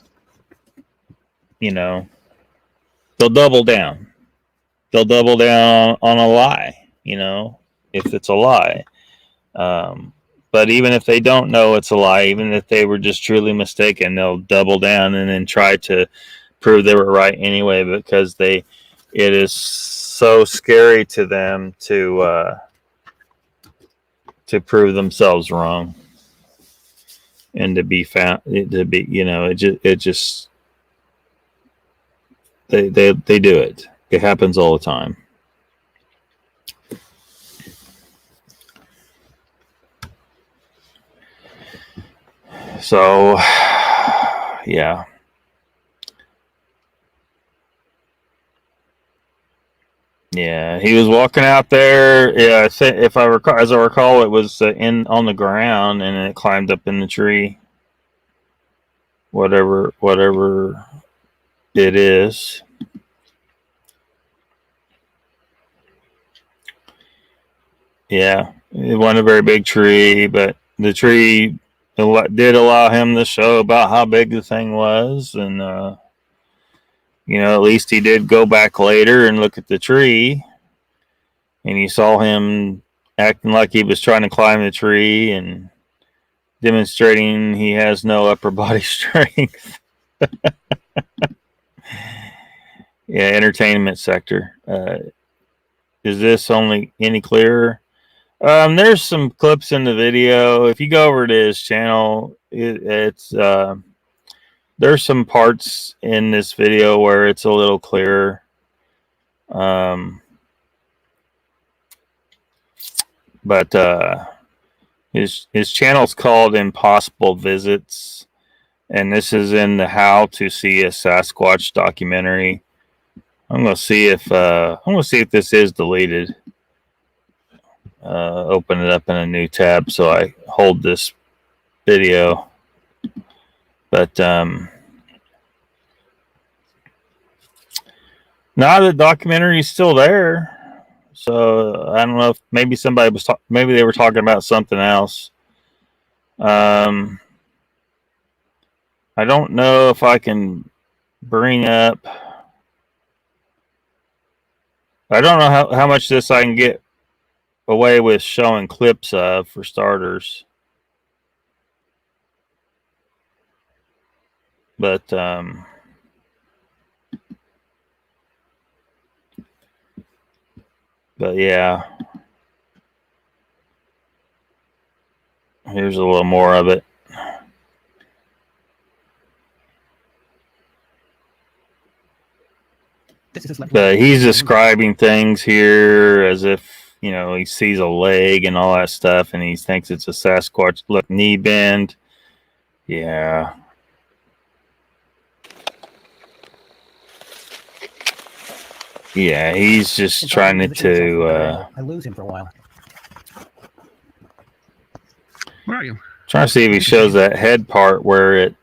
you know, they'll double down. They'll double down on a lie, you know, if it's a lie. But even if they don't know it's a lie, even if they were just truly mistaken, they'll double down and then try to prove they were right anyway, because it is so scary to them to prove themselves wrong. And to be found, to be, you know, it just they do it. It happens all the time. So, yeah. Yeah, he was walking out there. Yeah, if I recall, as I recall, it was on the ground, and it climbed up in the tree. Whatever it is. Yeah, it wasn't a very big tree, but the tree did allow him to show about how big the thing was, and you know, at least he did go back later and look at the tree. And you saw him acting like he was trying to climb the tree and demonstrating he has no upper body strength. Yeah, entertainment sector. Is this only any clearer? There's some clips in the video. If you go over to his channel, it's there's some parts in this video where it's a little clearer. But his channel's called Impossible Visits, and this is in the How to See a Sasquatch documentary. I'm gonna see if this is deleted. Open it up in a new tab so I hold this video. But now the documentary is still there. So I don't know if maybe somebody was maybe they were talking about something else. I don't know if I can bring up. I don't know how much this I can get away with showing clips of, for starters. But yeah, here's a little more of it. This is his left But leg. he's describing things here as if, you know, he sees a leg and all that stuff, and he thinks it's a Sasquatch. Look, knee bend. Yeah. Yeah, he's just trying to I lose him for a while. Where are you? trying to see if he shows that head part where it.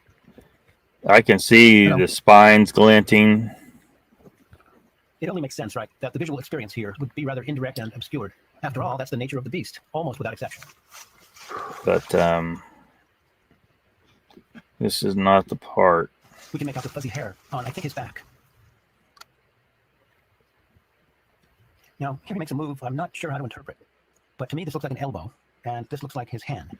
I can see the spines glinting. It only makes sense, right, that the visual experience here would be rather indirect and obscured. After all, that's the nature of the beast, almost without exception. But this is not the part. We can make out the fuzzy hair on, I think, his back. Now, here he makes a move I'm not sure how to interpret. But to me, this looks like an elbow, and this looks like his hand.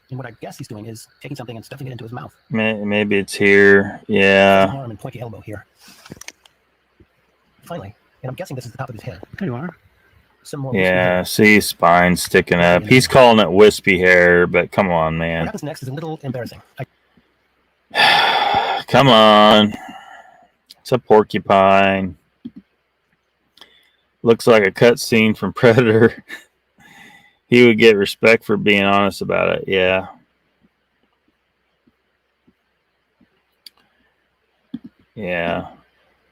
And what I guess he's doing is taking something and stuffing it into his mouth. Maybe it's here. Yeah. Arm and pointy elbow here. Finally, and I'm guessing this is the top of his head. There you are. Some more. Yeah, see spine sticking up. He's calling it wispy hair, but come on, What man. happens next is a little embarrassing. Come on. It's a porcupine. Looks like a cutscene from Predator. He would get respect for being honest about it. Yeah. Yeah.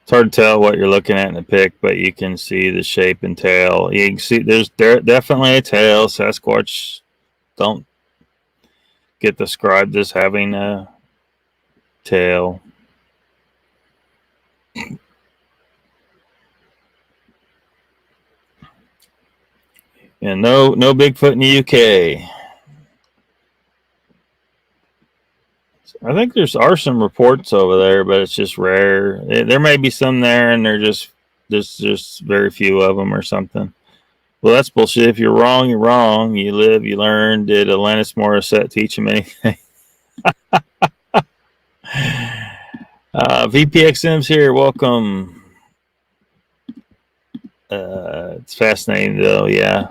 It's hard to tell what you're looking at in the pic, but you can see the shape and tail. You can see there's definitely a tail. Sasquatch don't get described as having a tail. And no Bigfoot in the UK. I think are some reports over there, but it's just rare. There may be some there, and there's just very few of them or something. Well, that's bullshit. If you're wrong, you're wrong. You live, you learn. Did Alanis Morissette teach him anything? VPXM's here. Welcome. It's fascinating, though. Yeah.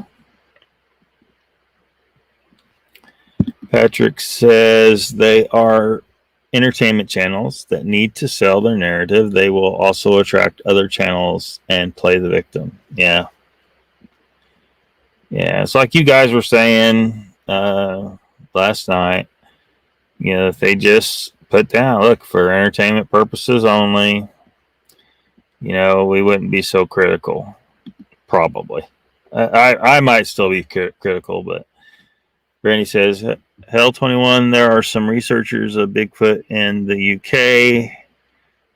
Patrick says they are entertainment channels that need to sell their narrative. They will also attract other channels and play the victim. Yeah. Yeah. It's like you guys were saying last night. You know, if they just put down, look, for entertainment purposes only, you know, we wouldn't be so critical. Probably. I might still be critical, but Brandy says, Hell 21, there are some researchers of Bigfoot in the UK.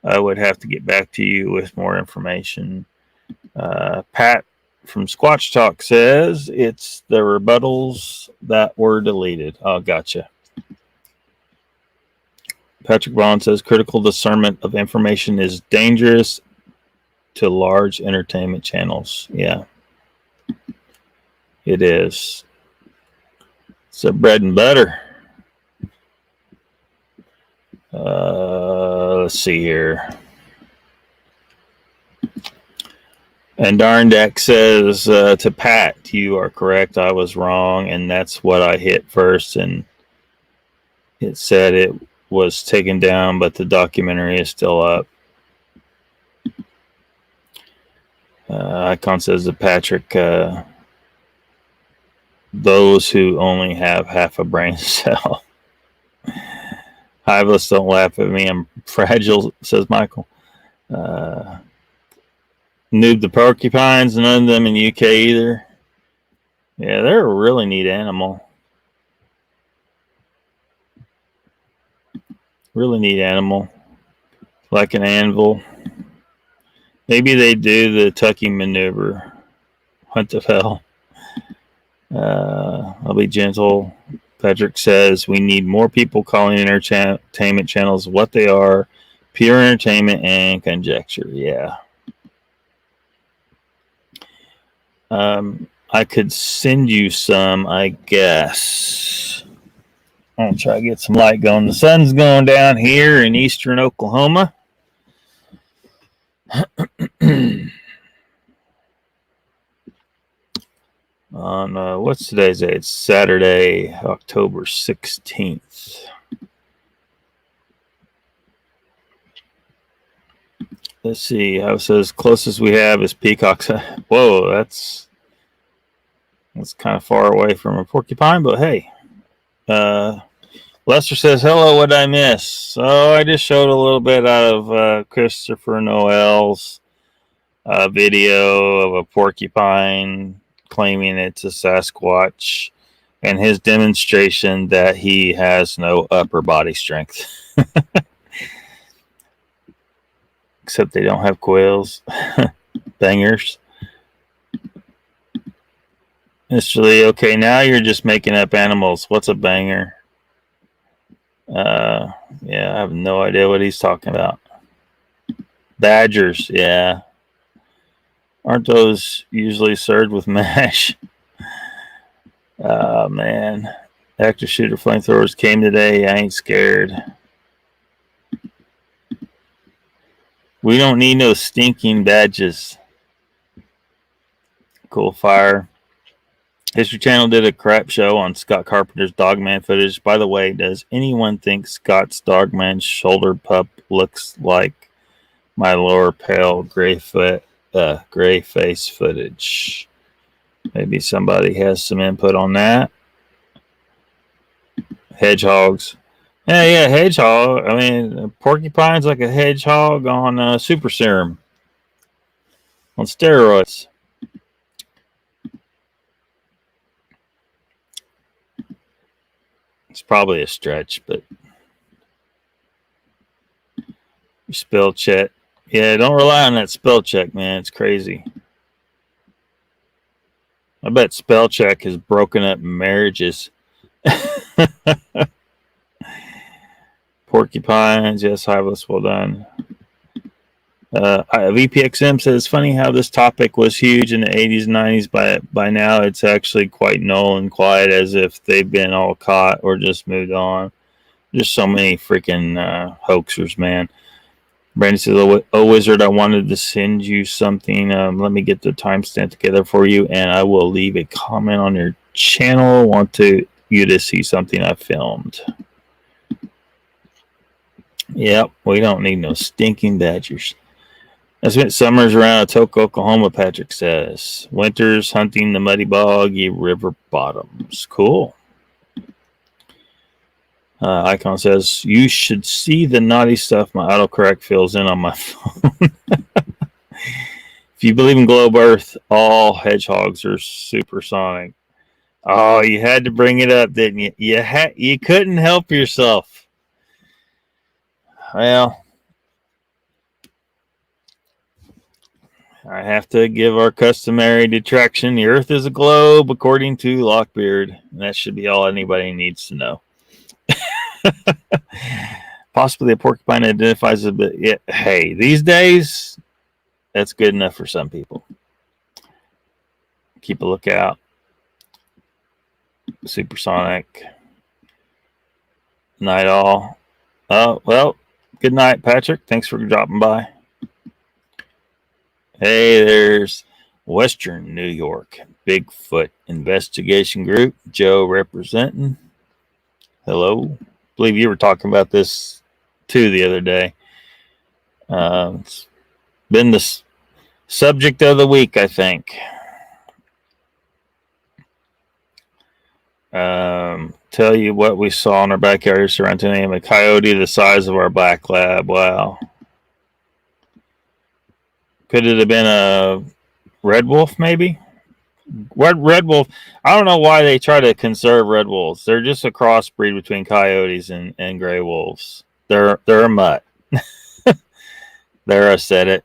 I would have to get back to you with more information. Pat from Squatch Talk says it's the rebuttals that were deleted. Oh, gotcha. Patrick Vaughn says critical discernment of information is dangerous to large entertainment channels. Yeah, it is. It's a bread and butter. Let's see here. And Darndeck says to Pat, you are correct. I was wrong, and that's what I hit first. And it said it was taken down, but the documentary is still up. Icon says to Patrick, those who only have half a brain cell. Hiveless, don't laugh at me. I'm fragile, says Michael. Noob the porcupines, none of them in UK either. Yeah, they're a really neat animal. Really neat animal. Like an anvil. Maybe they do the tucking maneuver. Hunt of hell. I'll be gentle. Patrick says we need more people calling entertainment channels what they are. Pure entertainment and conjecture. Yeah. I could send you some, I guess. I'll try to get some light going. The sun's going down here in eastern Oklahoma. On what's today's date? It's Saturday, October 16th. Let's see. How it says closest we have is peacocks. Whoa, that's kind of far away from a porcupine, but hey. Lester says, hello, what did I miss? So I just showed a little bit out of Christopher Noel's video of a porcupine claiming it's a Sasquatch and his demonstration that he has no upper body strength. Except they don't have quails. Bangers. Mr. Lee, okay, now you're just making up animals. What's a banger? Yeah, I have no idea what he's talking about. Badgers, yeah. Aren't those usually served with mash? Oh, man. Active shooter flamethrowers came today. I ain't scared. We don't need no stinking badges. Cool fire. History Channel did a crap show on Scott Carpenter's Dogman footage. By the way, does anyone think Scott's Dogman shoulder pup looks like my lower pale gray face footage? Maybe somebody has some input on that. Hedgehogs. Yeah, hedgehog. I mean, porcupine's like a hedgehog on super serum. On steroids. It's probably a stretch, but spell check. Yeah, don't rely on that spell check, man. It's crazy. I bet spell check has broken up marriages. Porcupines, yes, Hiveless, well done. VPXM says, funny how this topic was huge in the 80s and 90s. By now, it's actually quite null and quiet, as if they've been all caught or just moved on. There's so many freaking hoaxers, man. Brandon says, oh, Wizard, I wanted to send you something. Let me get the timestamp together for you, and I will leave a comment on your channel. I want you to see something I filmed. Yep, we don't need no stinking badgers. I spent summers around Atoka, Oklahoma, Patrick says. Winters hunting the muddy boggy river bottoms. Cool. Icon says, you should see the naughty stuff my autocorrect fills in on my phone. If you believe in globe earth, all hedgehogs are supersonic. Oh, you had to bring it up, didn't you? You couldn't help yourself. Well, I have to give our customary detraction. The Earth is a globe, according to Lockbeard. And that should be all anybody needs to know. Possibly a porcupine identifies a bit. Yeah, hey, these days, that's good enough for some people. Keep a lookout. Supersonic. Night all. Oh, well. Good night, Patrick. Thanks for dropping by. Hey, there's Western New York Bigfoot Investigation Group. Joe representing. Hello. I believe you were talking about this too the other day. It's been the subject of the week, I think. Tell you what we saw in our backyard surrounding a coyote the size of our black lab. Wow. Could it have been a red wolf, maybe? Red wolf. I don't know why they try to conserve red wolves. They're just a crossbreed between coyotes and gray wolves. They're a mutt. There, I said it.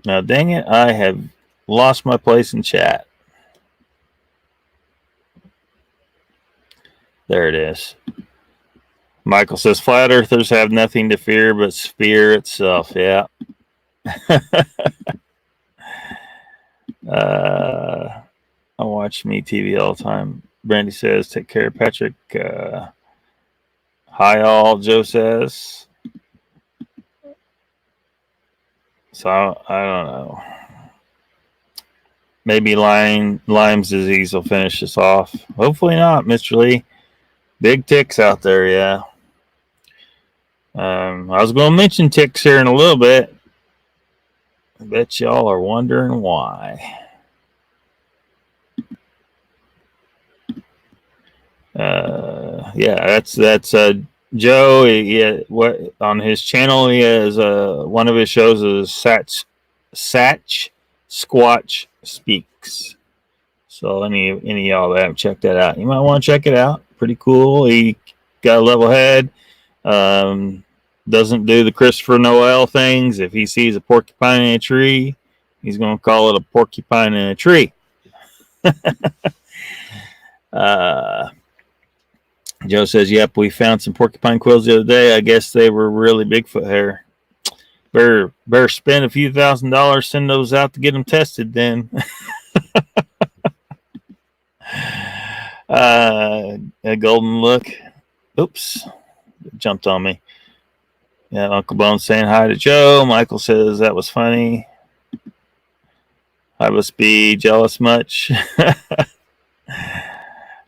Now, dang it, I have lost my place in chat. There it is. Michael says, flat earthers have nothing to fear but fear itself. Yeah. I watch Me TV all the time. Brandy says, take care, Patrick. Hi, all, Joe says. So, I don't know. Maybe Lyme's disease will finish us off. Hopefully not, Mr. Lee. Big ticks out there, yeah. I was going to mention ticks here in a little bit. I bet y'all are wondering why. Yeah, that's Joe. What on his channel? He has one of his shows is Squatch Speaks. So any of y'all that haven't checked that out, you might want to check it out. Pretty cool. He got a level head. Doesn't do the Christopher Noel things. If he sees a porcupine in a tree, he's going to call it a porcupine in a tree. Joe says, yep, we found some porcupine quills the other day. I guess they were really Bigfoot hair. Better spend a few $1,000s, send those out to get them tested then. A golden look. Oops. Jumped on me. Yeah, Uncle Bone saying hi to Joe. Michael says that was funny. I must be jealous much.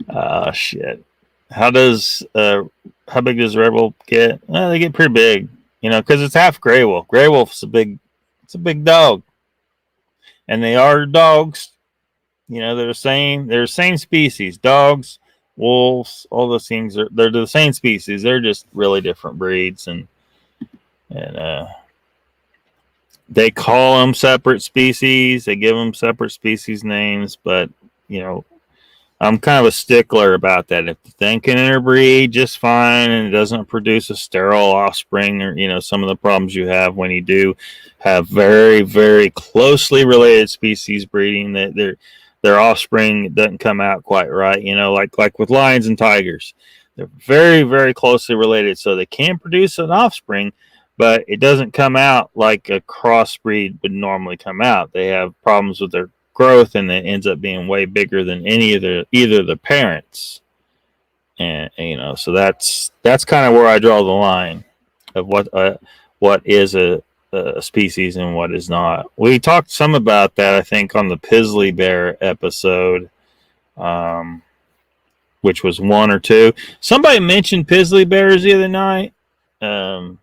Oh, shit. How big does Red Wolf get? Well, they get pretty big, because it's half gray wolf. Gray wolf's a big dog, and they are dogs. They're the same species. Dogs, wolves, all those things they're the same species. They're just really different breeds, and they call them separate species. They give them separate species names, but I'm kind of a stickler about that. If the thing can interbreed just fine and it doesn't produce a sterile offspring, or some of the problems you have when you do have very, very closely related species breeding, that their offspring doesn't come out quite right. Like with lions and tigers, they're very, very closely related, so they can produce an offspring, but it doesn't come out like a crossbreed would normally come out. They have problems with their growth, and it ends up being way bigger than either the parents, and so that's kind of where I draw the line of what is a species and what is not. We talked some about that, I think, on the Pizzly Bear episode, which was 1 or 2. Somebody mentioned Pizzly Bears the other night. I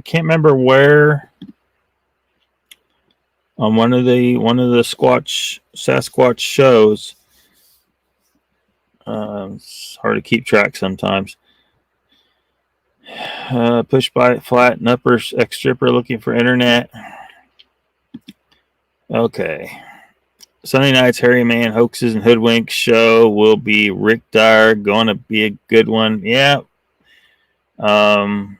can't remember where. On one of the Sasquatch shows. It's hard to keep track sometimes. Push bite flat and upper X stripper looking for internet. Okay. Sunday night's Hairy Man Hoaxes and Hoodwinks show will be Rick Dyer. Going to be a good one. Yeah. I'm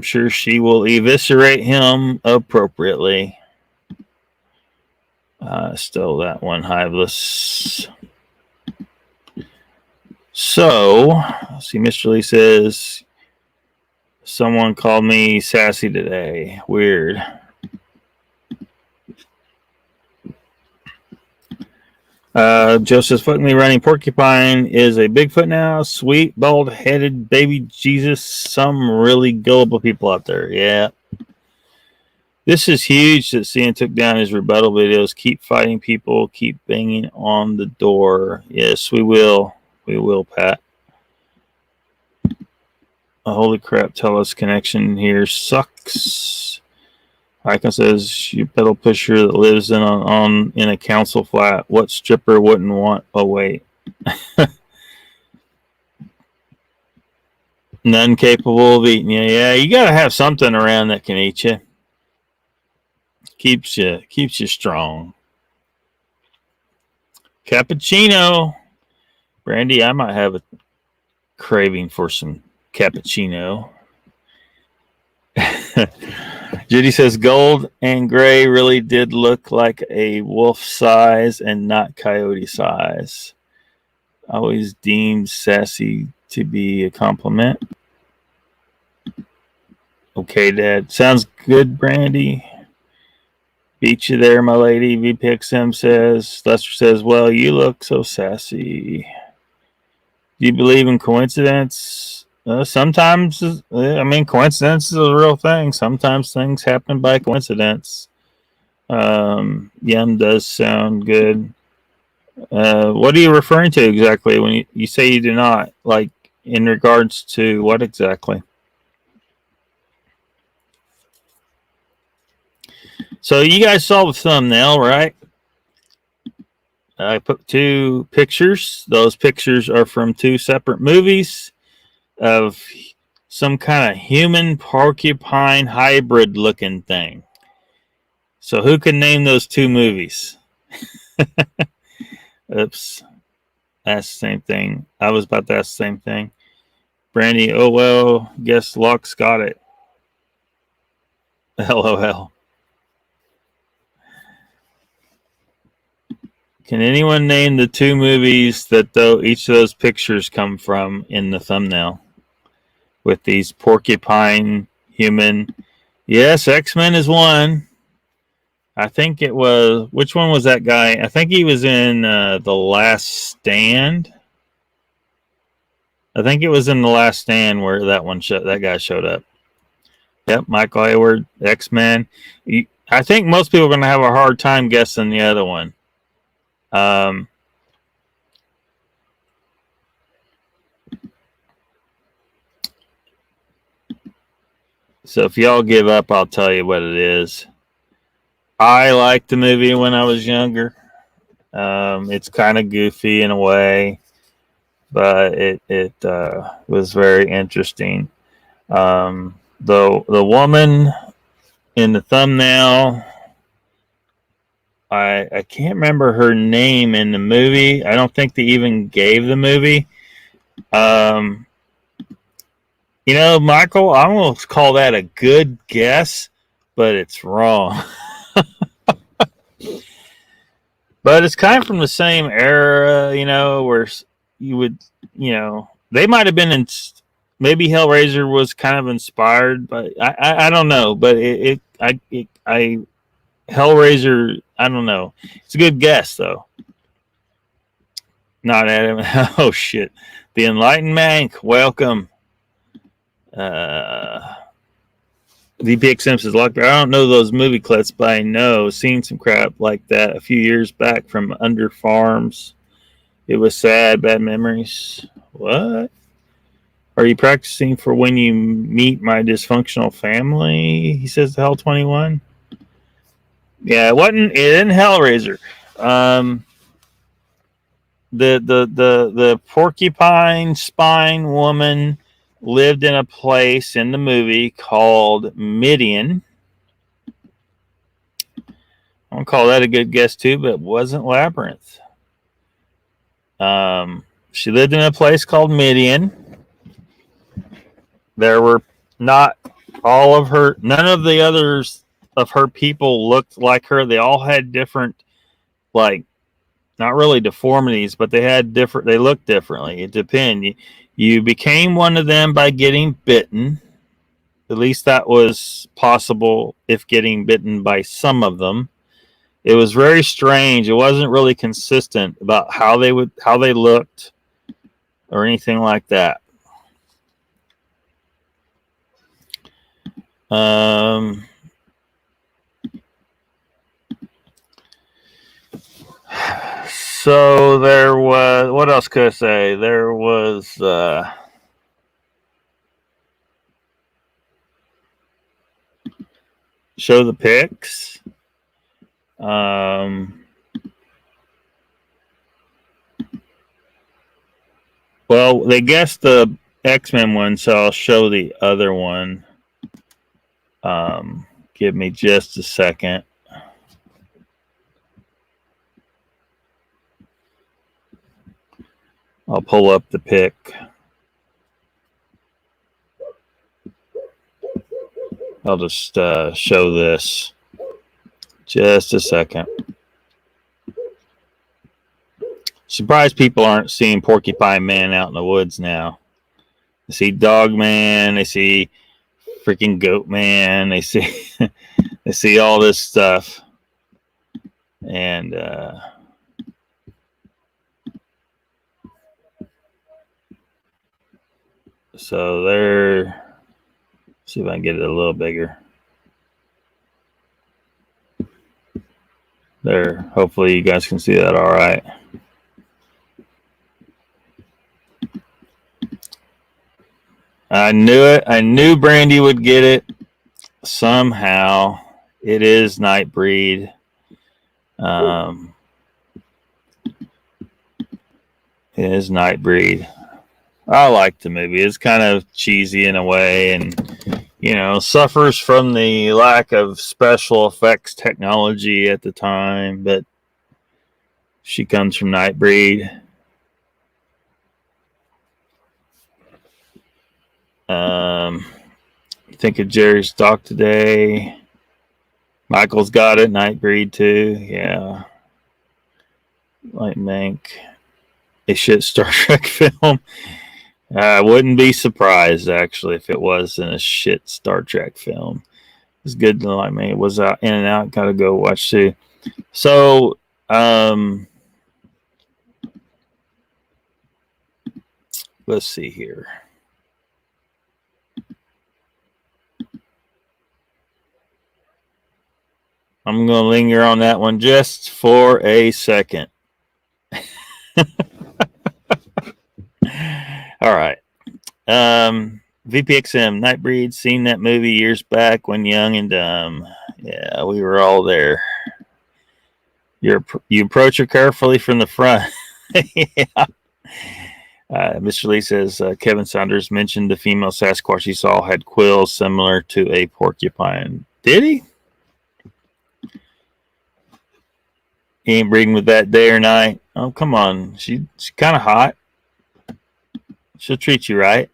sure she will eviscerate him appropriately. Still that one hiveless. So, see, Mr. Lee says, someone called me sassy today. Weird. Joe says, fuck me, running porcupine is a Bigfoot now. Sweet, bald-headed baby Jesus. Some really gullible people out there. Yeah. This is huge that CN took down his rebuttal videos. Keep fighting people. Keep banging on the door. Yes, we will. We will, Pat. Holy crap, Telus connection here sucks. Icon says, you pedal pusher that lives in a council flat. What stripper wouldn't want? Oh, wait. None capable of eating you. Yeah, you got to have something around that can eat you. Keeps you strong. Cappuccino. Brandy, I might have a craving for some cappuccino. Judy says gold and gray really did look like a wolf size and not coyote size. Always deemed sassy to be a compliment. Okay, Dad. Sounds good, Brandy. Beat you there, my lady. VPXM says. Lester says, well, you look so sassy. Do you believe in coincidence? Sometimes, coincidence is a real thing. Sometimes things happen by coincidence. Yum does sound good. What are you referring to exactly when you say you do not? Like, In regards to what exactly? So you guys saw the thumbnail, right? I put 2 pictures. Those pictures are from 2 separate movies of some kind of human porcupine hybrid looking thing. So who can name those 2 movies? Oops. That's the same thing. I was about to ask the same thing. Brandy, oh well, guess Locke's got it. LOL. Can anyone name the 2 movies that each of those pictures come from in the thumbnail? With these porcupine human. Yes, X-Men is one. I think it was, which one was that guy? I think he was in The Last Stand. I think it was in The Last Stand where that guy showed up. Yep, Michael Hayward, X-Men. I think most people are going to have a hard time guessing the other one. So if y'all give up, I'll tell you what it is. I liked the movie when I was younger. It's kind of goofy in a way, but it was very interesting. The woman in the thumbnail, I can't remember her name in the movie. I don't think they even gave the movie. Michael, I'm going to call that a good guess, but it's wrong. But it's kind of from the same era, where you would, they might have been in, maybe Hellraiser was kind of inspired, but I don't know. But Hellraiser, I don't know. It's a good guess, though. Not Adam. Oh, shit. The Enlightened Mank, welcome. VPX Simpsons LOCKBEARD. I don't know those movie clips, but I know seen some crap like that a few years back from Under Farms. It was sad, bad memories. What? Are you practicing for when you meet my dysfunctional family? He says Hell 21. Yeah, it isn't Hellraiser. The porcupine spine woman lived in a place in the movie called Midian. I'm going to call that a good guess too, but it wasn't Labyrinth. She lived in a place called Midian. There were none of the others of her people looked like her. They all had different, not really deformities, but they looked differently. It depended. You became one of them by getting bitten. At least that was possible if getting bitten by some of them. It was very strange. It wasn't really consistent about how they looked or anything like that. So there was, what else could I say? There was show the pics. Well, they guessed the X-Men one, so I'll show the other one. Give me just a second. I'll pull up the pic. I'll just show this. Just a second. Surprised people aren't seeing Porcupine Man out in the woods now. They see Dog Man. They see freaking Goat Man. They see all this stuff. And so there. See if I can get it a little bigger. There. Hopefully you guys can see that all right. I knew it. I knew Brandy would get it somehow. It is Nightbreed. It is Nightbreed. I like the movie. It's kind of cheesy in a way, and suffers from the lack of special effects technology at the time. But she comes from Nightbreed. Think of Jerry's Stock today. Michael's got it. Nightbreed too. Yeah. Like Mank. A shit Star Trek film. I wouldn't be surprised actually if it was in a shit Star Trek film. It's good to like me. It was in and out. Gotta go watch too. So let's see here. I'm going to linger on that one just for a second. All right. VPXM, Nightbreed, seen that movie years back when young and dumb. Yeah, we were all there. You approach her carefully from the front. Yeah. Mr. Lee says, Kevin Saunders mentioned the female Sasquatch he saw had quills similar to a porcupine. Did he? He ain't breeding with that day or night. Oh, come on. She's kind of hot. She'll treat you right.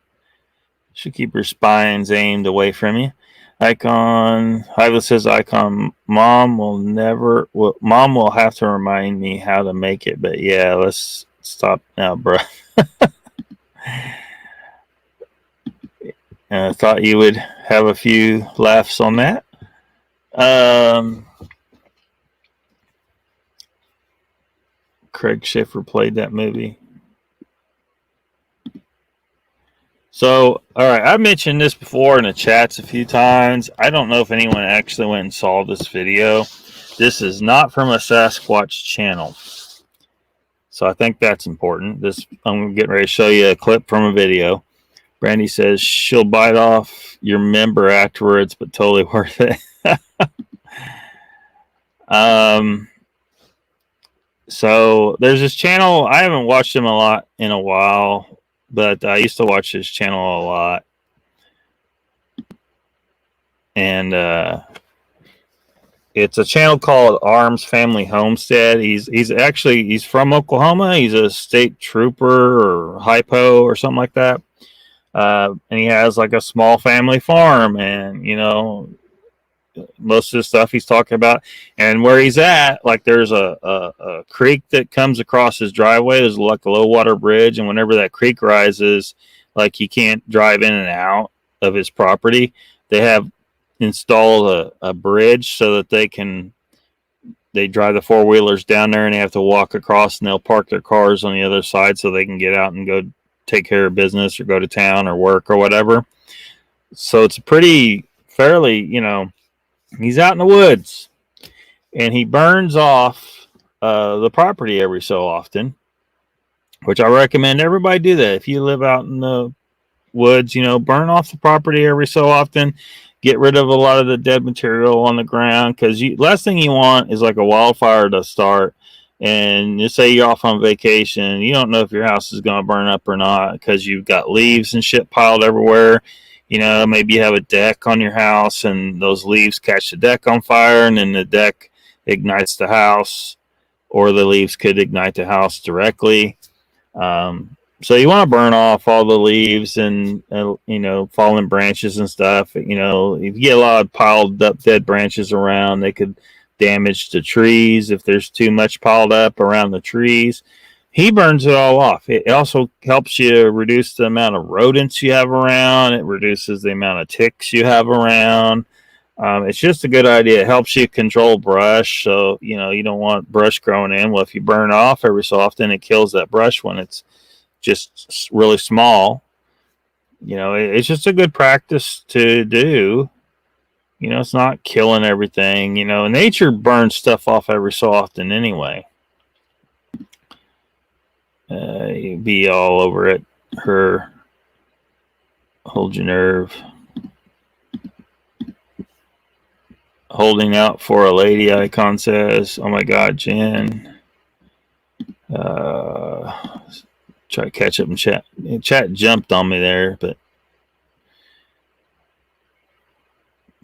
She'll keep her spines aimed away from you. Icon, Hyla says, Icon, Mom will have to remind me how to make it. But yeah, let's stop now, bro. I thought you would have a few laughs on that. Craig Schiffer played that movie. So, all right, I mentioned this before in the chats a few times. I don't know if anyone actually went and saw this video. This is not from a Sasquatch channel. So I think that's important. I'm getting ready to show you a clip from a video. Brandy says she'll bite off your member afterwards, but totally worth it. So there's this channel. I haven't watched him a lot in a while, but I used to watch his channel a lot. And it's a channel called Arms Family Homestead. He's from Oklahoma. He's a state trooper or hypo or something like that. And he has like a small family farm, and most of the stuff he's talking about, and where he's at, like there's a creek that comes across his driveway. There's like a low water bridge, and whenever that creek rises, like he can't drive in and out of his property. They have installed a bridge so that they drive the four-wheelers down there, and they have to walk across, and they'll park their cars on the other side so they can get out and go take care of business or go to town or work or whatever. So it's fairly, he's out in the woods, and he burns off the property every so often, which I recommend everybody do that. If you live out in the woods, burn off the property every so often. Get rid of a lot of the dead material on the ground, because last thing you want is like a wildfire to start, and just say you're off on vacation. You don't know if your house is going to burn up or not because you've got leaves and shit piled everywhere. Maybe you have a deck on your house and those leaves catch the deck on fire, and then the deck ignites the house, or the leaves could ignite the house directly. So you want to burn off all the leaves and, fallen branches and stuff. If you get a lot of piled up dead branches around, they could damage the trees if there's too much piled up around the trees. He burns it all off. It also helps you reduce the amount of rodents you have around. It reduces the amount of ticks you have around. It's just a good idea. It helps you control brush. So, you don't want brush growing in. Well, if you burn off every so often, it kills that brush when it's just really small. It's just a good practice to do. It's not killing everything. Nature burns stuff off every so often anyway. You'd be all over it. Her Hold your nerve. Holding out for a lady icon says, oh my God, Jen. Try to catch up in chat. Chat jumped on me there, but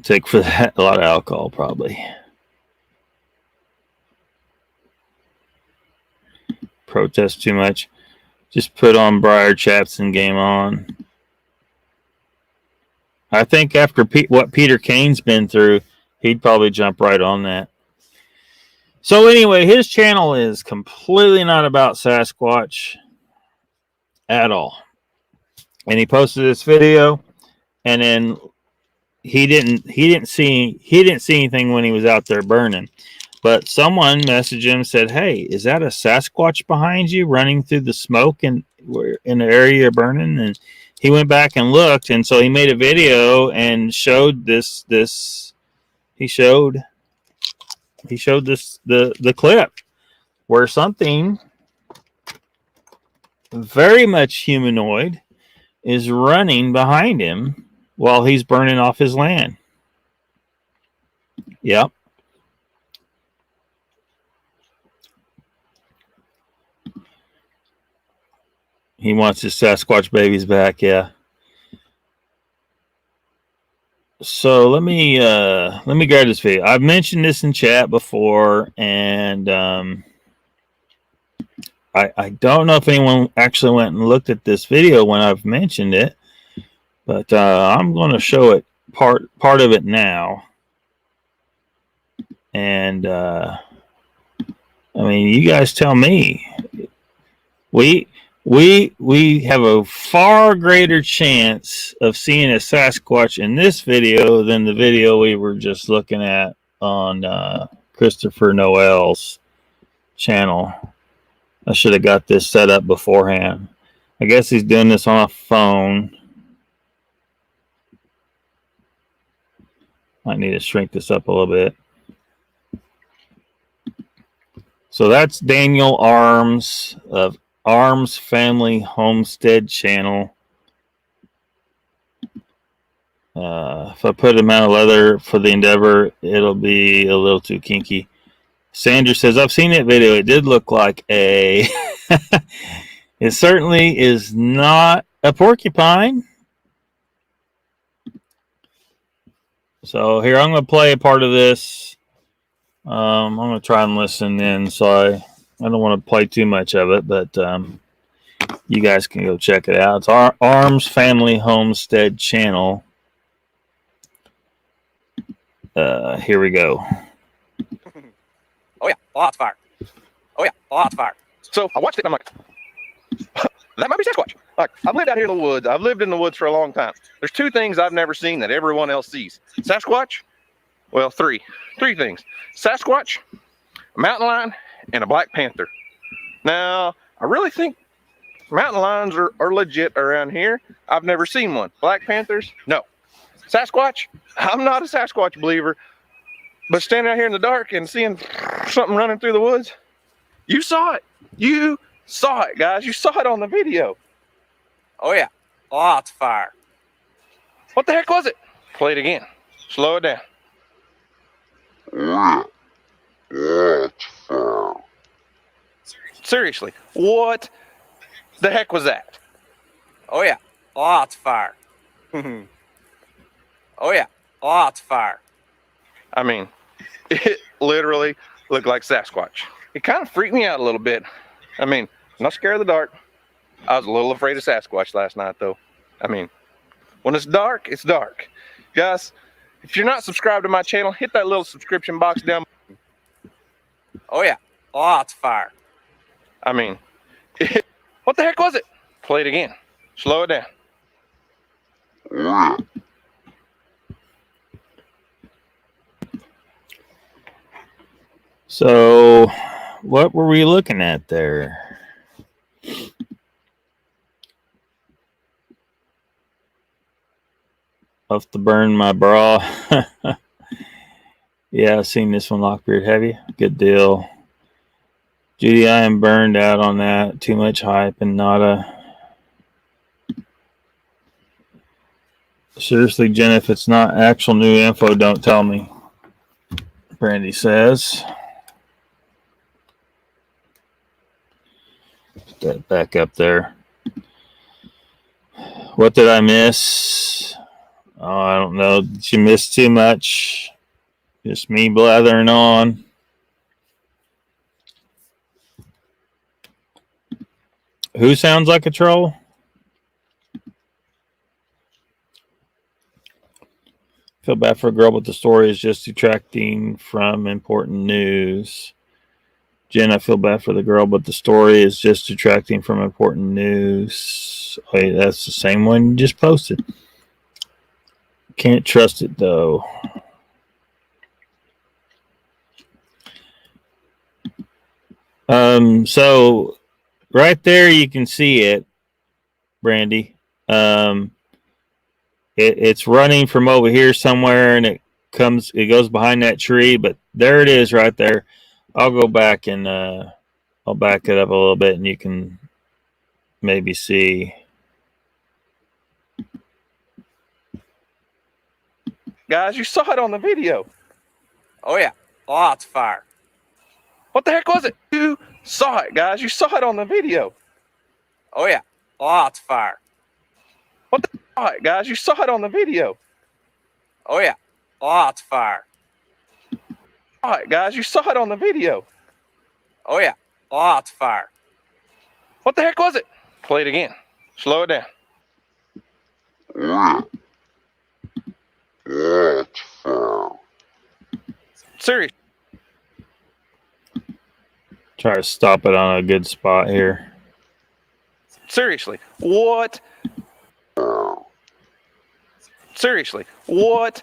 take for that a lot of alcohol probably. Protest too much. Just put on Briar Chaps and game on. I think after what Peter Kane's been through, he'd probably jump right on that. So anyway, his channel is completely not about Sasquatch at all. And he posted this video, and then he didn't see anything when he was out there burning. But someone messaged him and said, "Hey, is that a Sasquatch behind you running through the smoke in the area you're burning?" And he went back and looked, and so he made a video and showed this. He showed this the clip where something very much humanoid is running behind him while he's burning off his land. Yep. He wants his Sasquatch babies back, yeah. So let me grab this video. I've mentioned this in chat before, and I don't know if anyone actually went and looked at this video when I've mentioned it, but I'm going to show it part of it now. And I mean, you guys tell me. We have a far greater chance of seeing a Sasquatch in this video than the video we were just looking at on Christopher Noel's channel. I should have got this set up beforehand. I guess he's doing this on a phone. Might need to shrink this up a little bit. So that's Daniel Arms of Arms Family Homestead channel. If I put him out of leather for the Endeavor, it'll be a little too kinky. Sandra says, I've seen that video. It did look like a... It certainly is not a porcupine. So here, I'm going to play a part of this. I'm going to try and listen in, so I don't want to play too much of it, but you guys can go check it out. It's our Arms Family Homestead channel. Here we go. Oh yeah, lots of fire. Oh yeah, lots of fire. So I watched it and I'm like, that might be Sasquatch. Like, I've lived out here in the woods. I've lived in the woods for a long time. There's two things I've never seen that everyone else sees. Sasquatch, well, three things. Sasquatch, a mountain lion, and a black panther. Now, I really think mountain lions are legit around here. I've never seen one. Black panthers, no. Sasquatch, I'm not a Sasquatch believer, but standing out here in the dark and seeing something running through the woods, you saw it. You saw it, guys. You saw it on the video. Oh yeah, lots of fire. What the heck was it? Play it again. Slow it down. Seriously, what the heck was that? Oh yeah, lots of fire. Oh yeah, lots of fire. I mean, it literally looked like Sasquatch. It kind of freaked me out a little bit. I mean, I'm not scared of the dark. I was a little afraid of Sasquatch last night, though. I mean, when it's dark, it's dark. Guys, if you're not subscribed to my channel, hit that little subscription box down. Oh yeah, lots of fire. I mean, what the heck was it? Play it again. Slow it down. So, what were we looking at there? Off to burn my bra. Yeah, I've seen this one, Lockbeard. Have you? Good deal. Judy, I am burned out on that. Too much hype and nada. Seriously, Jen, if it's not actual new info, don't tell me. Brandy says. Put that back up there. What did I miss? Oh, I don't know. Did you miss too much? Just me blathering on. Who sounds like a troll? Feel bad for a girl, but the story is just detracting from important news. Jen, I feel bad for the girl, but the story is just detracting from important news. Wait, that's the same one you just posted. Can't trust it, though. So right there you can see it, Brandy. It's running from over here somewhere, and it goes behind that tree, but there it is right there. I'll go back and I'll back it up a little bit, and you can maybe see. Guys, you saw it on the video. Oh yeah, lots of fire. What the heck was it? You saw it, guys. You saw it on the video. Oh yeah, lots of fire. What the heck, guys? You saw it on the video. Oh yeah, lots of fire. All right, guys, you saw it on the video. Oh yeah, lots of fire. What the heck was it? Play it again. Slow it down. Serious. Try to stop it on a good spot here. Seriously. What? Seriously. What?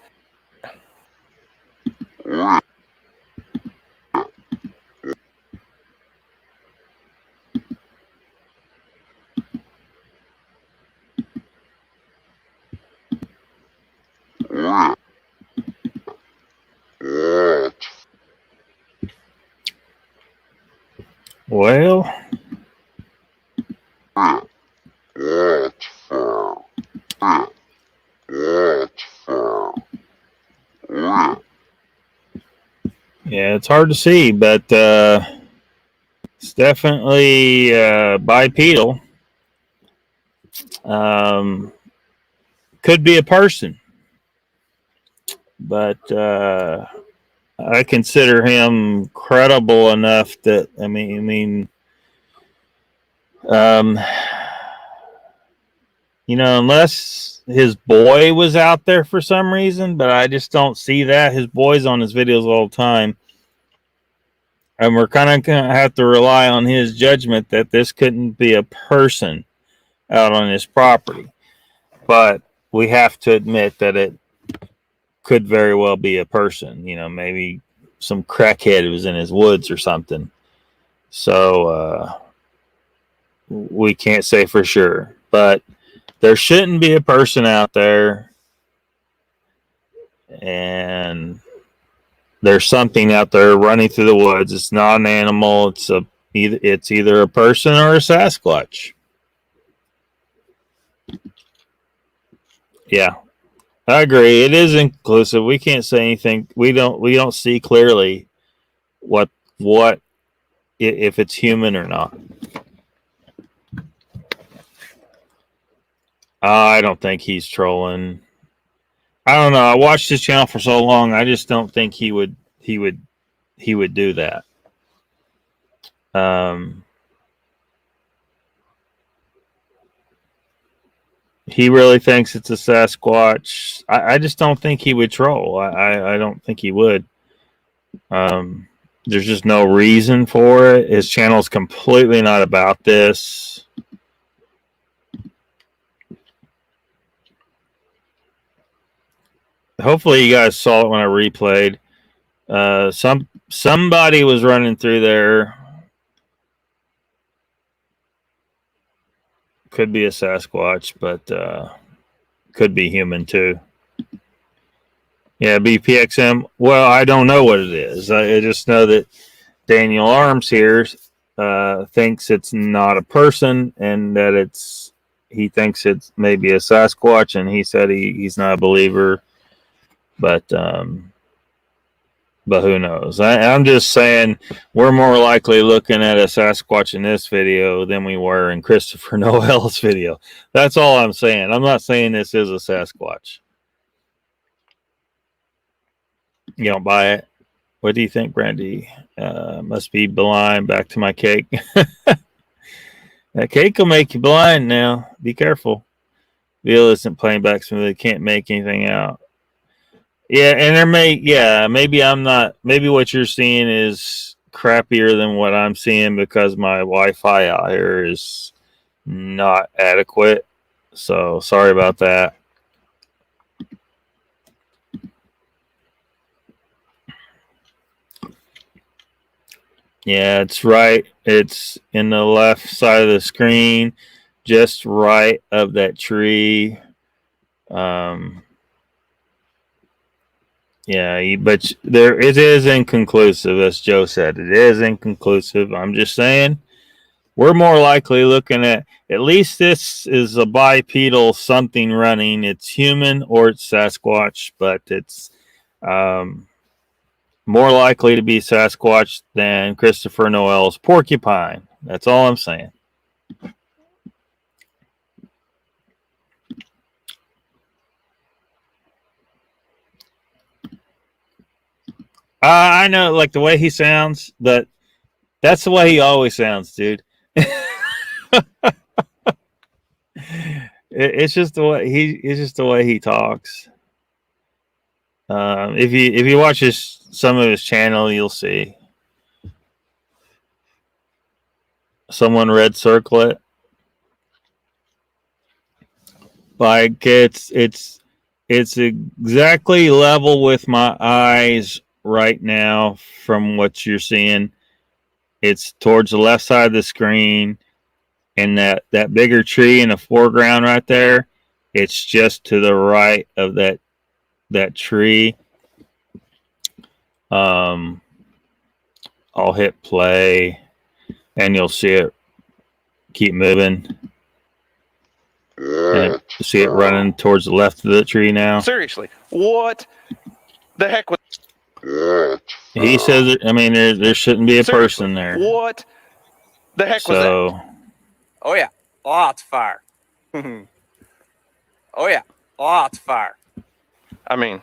Well, yeah, it's hard to see, but it's definitely bipedal. Could be a person, but I consider him credible enough that unless his boy was out there for some reason, but I just don't see that. His boy's on his videos all the time, and we're kind of gonna have to rely on his judgment that this couldn't be a person out on his property. But we have to admit that it could very well be a person. Maybe some crackhead was in his woods or something. So we can't say for sure, but there shouldn't be a person out there, and there's something out there running through the woods. It's not an animal. It's either a person or a Sasquatch. Yeah, I agree. It is inclusive. We can't say anything. We don't see clearly what if it's human or not. I don't think he's trolling. I don't know. I watched his channel for so long. I just don't think he would do that. He really thinks it's a Sasquatch. I just don't think he would troll. I don't think he would. There's just no reason for it. His channel's completely not about this. Hopefully you guys saw it when I replayed. Somebody was running through there. Could be a Sasquatch, but could be human too. Yeah, BPXM. Well, I don't know what it is. I just know that Daniel Arms here thinks it's not a person and that he thinks it's maybe a Sasquatch, and he said he's not a believer. But who knows? I'm just saying we're more likely looking at a Sasquatch in this video than we were in Christopher Noel's video. That's all I'm saying. I'm not saying this is a Sasquatch. You don't buy it? What do you think, Brandy? Must be blind. Back to my cake. That cake will make you blind now. Be careful. Bill isn't playing back smoothly. Can't make anything out. Yeah, and maybe I'm not. Maybe what you're seeing is crappier than what I'm seeing because my Wi-Fi out here is not adequate. So sorry about that. Yeah, it's right. It's in the left side of the screen, just right of that tree. Yeah, but it is inconclusive, as Joe said. It is inconclusive. I'm just saying we're more likely looking at least this is a bipedal something running. It's human or it's Sasquatch, but it's more likely to be Sasquatch than Christopher Noel's porcupine. That's all I'm saying. I know, like the way he sounds, but that's the way he always sounds, dude. It's just the way he talks. If you watch some of his channel, you'll see. Someone red circle it. Like it's exactly level with my eyes right now from what you're seeing. It's towards the left side of the screen, and that bigger tree in the foreground right there, it's just to the right of that tree. I'll hit play and you'll see it keep moving. And see it running towards the left of the tree now. Seriously, what the heck was? He says, I mean, there shouldn't be a person there. What the heck was that? Oh yeah, lots of fire. Oh yeah, lots of fire. I mean,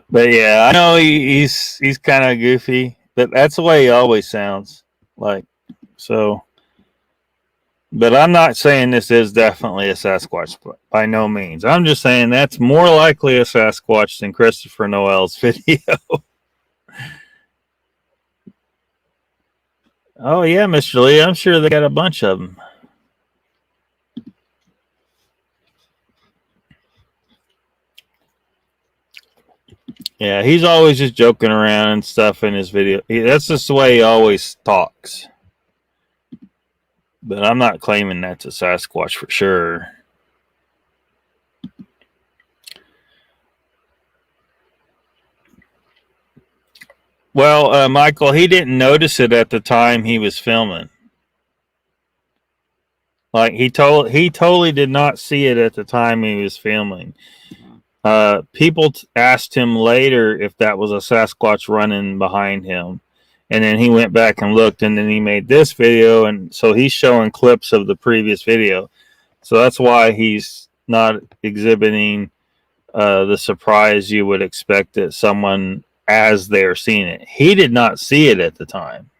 but yeah, I know he's kind of goofy, but that's the way he always sounds. Like, so. But I'm not saying this is definitely a Sasquatch, by no means. I'm just saying that's more likely a Sasquatch than Christopher Noel's video. Oh, yeah, Mr. Lee. I'm sure they got a bunch of them. Yeah, he's always just joking around and stuff in his video. That's just the way he always talks. But I'm not claiming that's a Sasquatch for sure. Well, Michael, he didn't notice it at the time he was filming. Like he totally did not see it at the time he was filming. People asked him later if that was a Sasquatch running behind him. And then he went back and looked, and then he made this video, and so he's showing clips of the previous video. So that's why he's not exhibiting the surprise you would expect at someone as they're seeing it. He did not see it at the time.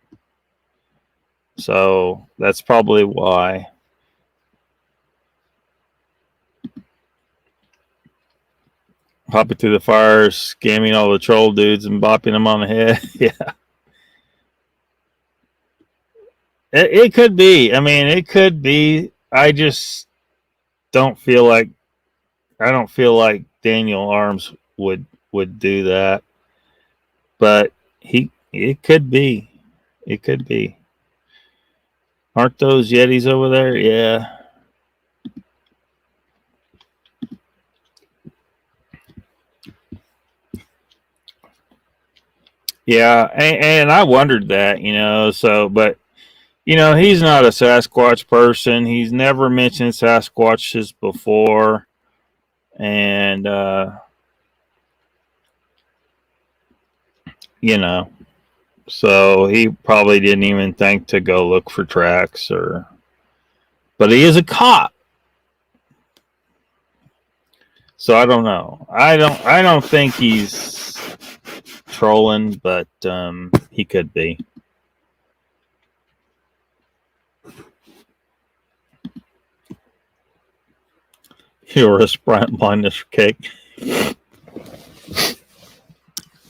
So that's probably why. Hopping through the fire, scamming all the troll dudes and bopping them on the head. Yeah. It could be. I mean, it could be. I just don't feel like Daniel Arms would do that. But it could be. It could be. Aren't those Yetis over there? Yeah. Yeah, and I wondered that, so, but You know, he's not a Sasquatch person. He's never mentioned Sasquatches before. And, you know, so he probably didn't even think to go look for tracks or, but he is a cop. So I don't know. I don't think he's trolling, but he could be. You're a sprint blindness cake.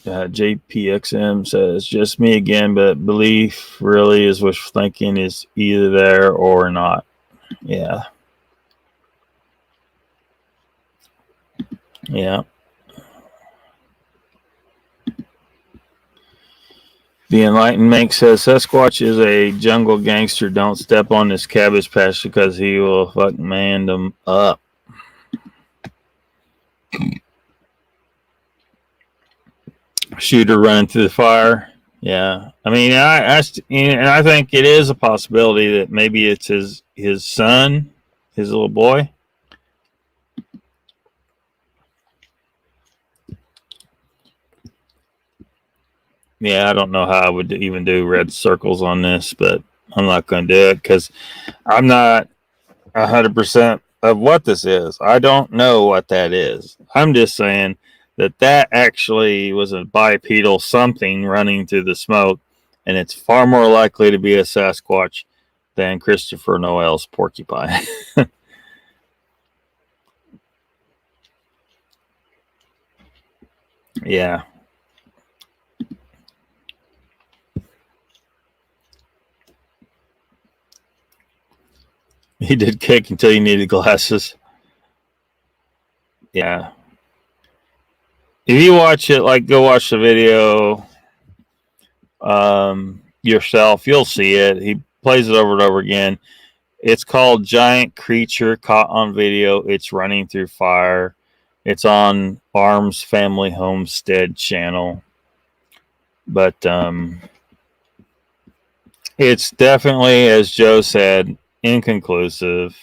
JPXM says, just me again, but belief really is wishful thinking, is either there or not. Yeah. Yeah. The Enlightenment says, Sasquatch is a jungle gangster. Don't step on this cabbage patch because he will fuck man them up. Shooter running through the fire. Yeah. I mean, I think it is a possibility that maybe it's his son, his little boy. Yeah, I don't know how I would even do red circles on this, but I'm not going to do it because I'm not 100% of what this is. I don't know what that is. I'm just saying that actually was a bipedal something running through the smoke, and it's far more likely to be a Sasquatch than Christopher Noel's porcupine. Yeah. He did kick until he needed glasses. Yeah. If you watch it, like, go watch the video yourself, you'll see it. He plays it over and over again. It's called Giant Creature Caught on Video. It's running through fire. It's on Arms Family Homestead channel. But it's definitely, as Joe said, inconclusive.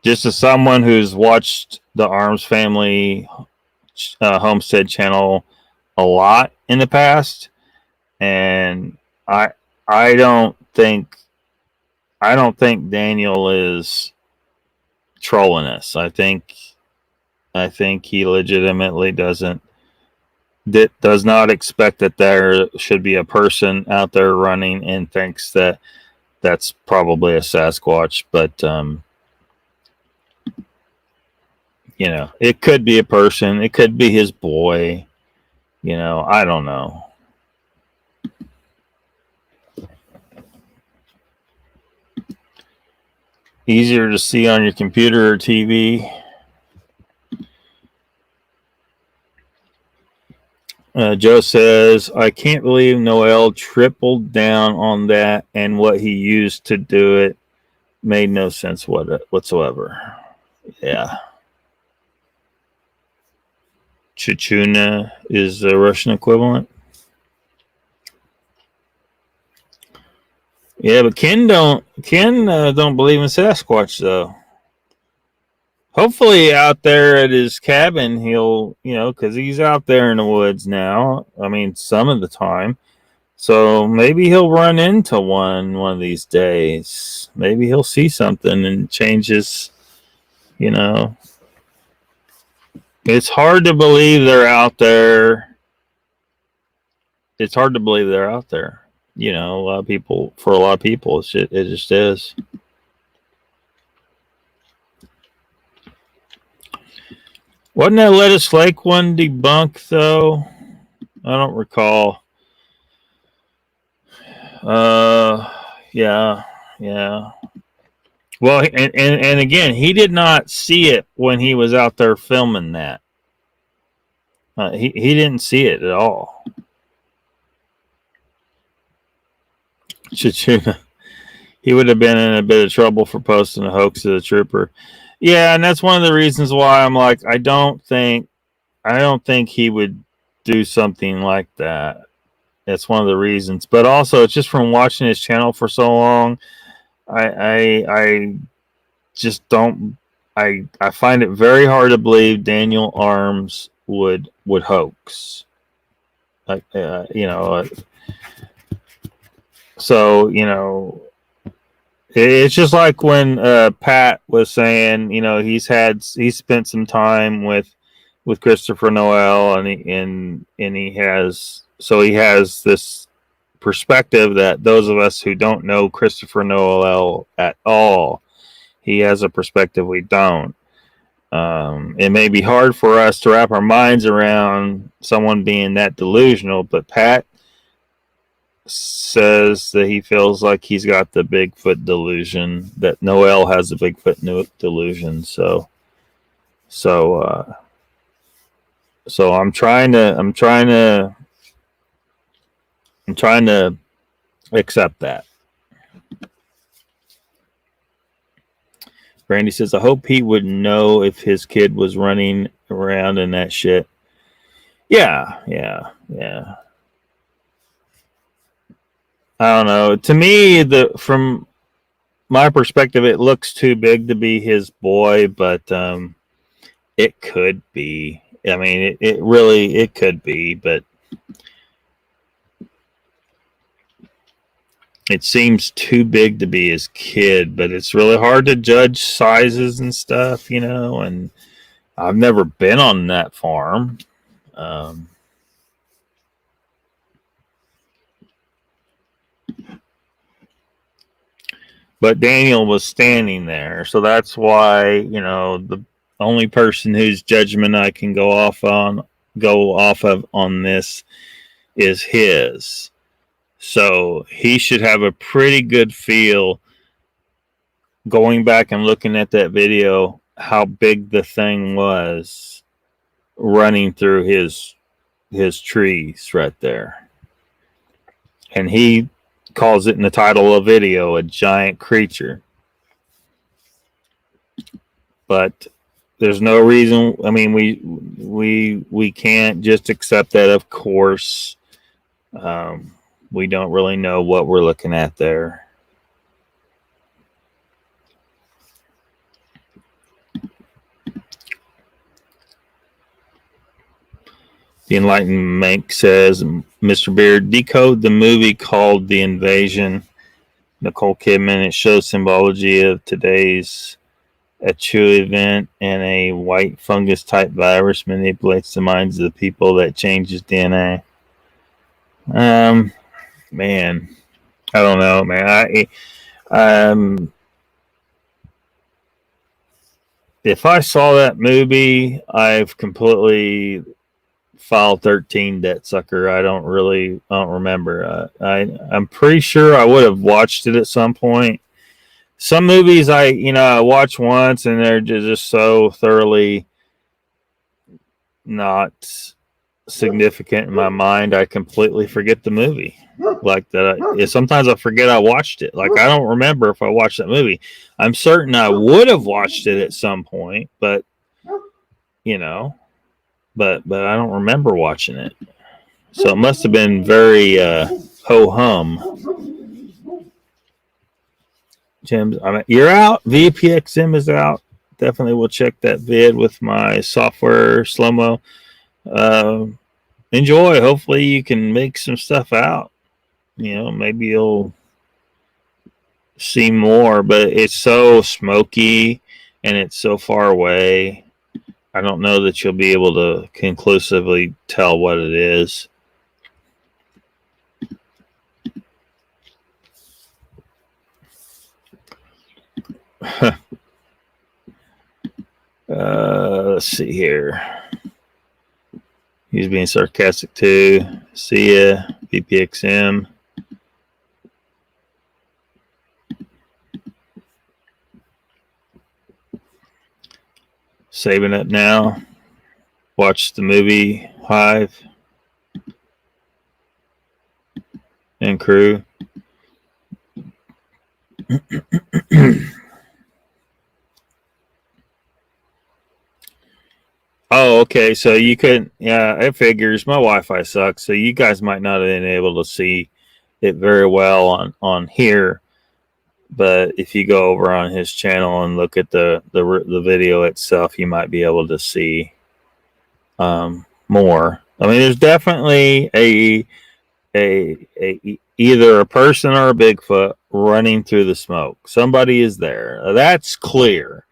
Just as someone who's watched the Arms Family Homestead channel a lot in the past, and I don't think Daniel is trolling us. I think he legitimately does not expect that there should be a person out there running and thinks that that's probably a Sasquatch, but you know, it could be a person, it could be his boy, you know, I don't know. Easier to see on your computer or TV. Joe says, I can't believe Noel tripled down on that, and what he used to do it made no sense whatsoever. Yeah. Chichuna is the Russian equivalent. Yeah, but Ken don't believe in Sasquatch though. Hopefully out there at his cabin he'll, you know, because he's out there in the woods now. I mean, some of the time. So maybe he'll run into one of these days. Maybe he'll see something and change his, you know. It's hard to believe they're out there. It's hard to believe they're out there. You know, a lot of people, it just is. Wasn't that Lettuce Lake one debunked, though? I don't recall. Yeah. Well, and again, he did not see it when he was out there filming that. He didn't see it at all. Chichuna. He would have been in a bit of trouble for posting a hoax of the trooper. Yeah, and that's one of the reasons why I'm like, I don't think he would do something like that. That's one of the reasons. But also, it's just from watching his channel for so long. I just don't. I find it very hard to believe Daniel Arms would hoax. So it's just like when Pat was saying, he's spent some time with Christopher Noel, and he has this perspective that those of us who don't know Christopher Noel at all, he has a perspective we don't. It may be hard for us to wrap our minds around someone being that delusional, but Pat says that he feels like he's got the Bigfoot delusion, that Noel has the Bigfoot delusion. So I'm trying to accept that. Brandy says, I hope he would know if his kid was running around in that shit. Yeah. I don't know. To me, from my perspective, it looks too big to be his boy, but it could be. I mean, it could be, but it seems too big to be his kid. But it's really hard to judge sizes and stuff, and I've never been on that farm. But Daniel was standing there, so that's why, the only person whose judgment I can go off of on this is his. So he should have a pretty good feel, going back and looking at that video, how big the thing was running through his trees right there. And he calls it in the title of the video a giant creature. But there's no reason. I mean, we can't just accept that. Of course, we don't really know what we're looking at there. The Enlightened Mank says, Mr. Beard, decode the movie called The Invasion. Nicole Kidman. It shows symbology of today's Achaeos event, and a white fungus type virus manipulates the minds of the people that changes DNA. Man, I don't know, man. If I saw that movie, I've completely File 13 that sucker. I don't remember. I'm pretty sure I would have watched it at some point. Some movies I watch once and they're just so thoroughly not significant in my mind, I completely forget the movie. Like that. Sometimes I forget I watched it. Like I don't remember if I watched that movie. I'm certain I would have watched it at some point, but but I don't remember watching it. So it must have been very ho-hum. Jim, you're out. VPXM is out. Definitely will check that vid with my software slow-mo. Enjoy. Hopefully you can make some stuff out. Maybe you'll see more, but it's so smoky and it's so far away. I don't know that you'll be able to conclusively tell what it is. Let's see here. He's being sarcastic too. See ya, VPXM. Saving it now. Watch the movie Hive and Crew. Oh, okay. So you couldn't. Yeah, it figures. My Wi-Fi sucks, so you guys might not have been able to see it very well on here. But if you go over on his channel and look at the video itself, you might be able to see more. I mean, there's definitely a either a person or a Bigfoot running through the smoke. Somebody is there. That's clear.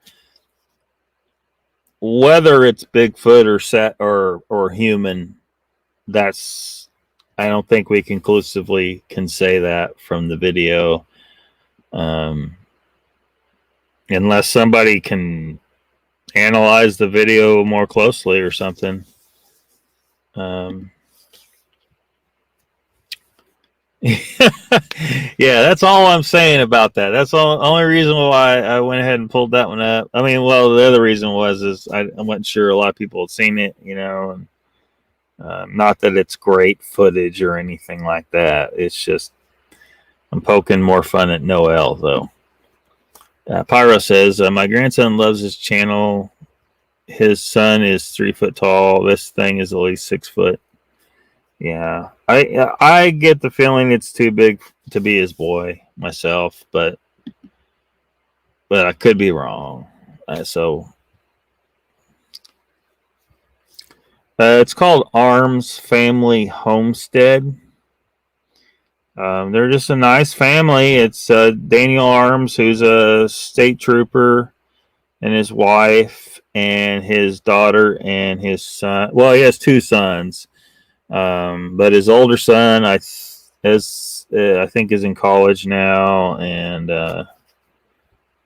Whether it's Bigfoot or human, that's, I don't think we conclusively can say that from the video, unless somebody can analyze the video more closely or something. Yeah, that's all I'm saying about that. That's the only reason why I went ahead and pulled that one up. I mean, well, the other reason is I wasn't sure a lot of people had seen it, you know, and not that it's great footage or anything like that. It's just I'm poking more fun at Noel, though. Pyro says, my grandson loves his channel. His son is 3 foot tall. This thing is at least 6 foot. Yeah, I get the feeling it's too big to be his boy myself, but I could be wrong. It's called Arms Family Homestead. They're just a nice family. It's Daniel Arms, who's a state trooper, and his wife and his daughter and his son. Well, he has 2 sons. But his older son, I think, is in college now, and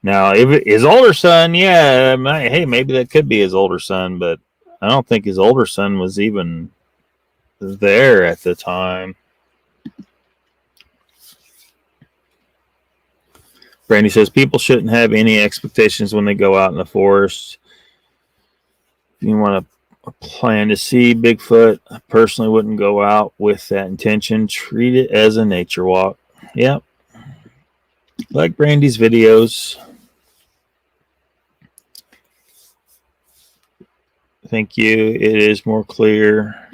now if his older son, yeah, hey, maybe that could be his older son, but I don't think his older son was even there at the time. Brandy says people shouldn't have any expectations when they go out in the forest. If you want to plan to see Bigfoot, I personally wouldn't go out with that intention. Treat it as a nature walk. Yep. Like Brandy's videos. Thank you. It is more clear.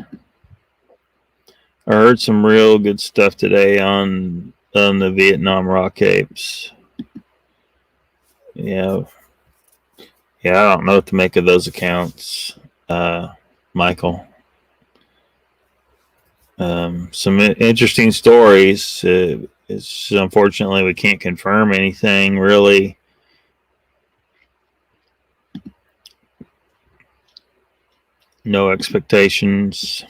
I heard some real good stuff today on the Vietnam rock capes. Yeah. Yeah, I don't know what to make of those accounts. Michael. Some interesting stories. It's unfortunately we can't confirm anything really. No expectations.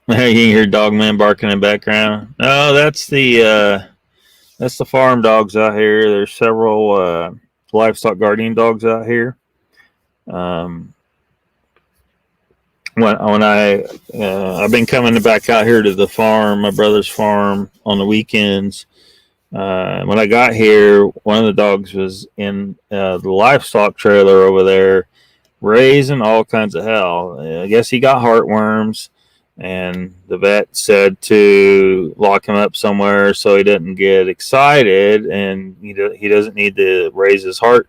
You can hear Dogman barking in the background. No, that's the farm dogs out here. There's several livestock guardian dogs out here. When I've been coming back out here to the farm, my brother's farm, on the weekends. When I got here, one of the dogs was in the livestock trailer over there, raising all kinds of hell. I guess he got heartworms. And the vet said to lock him up somewhere so he doesn't get excited, and he doesn't need to raise his heart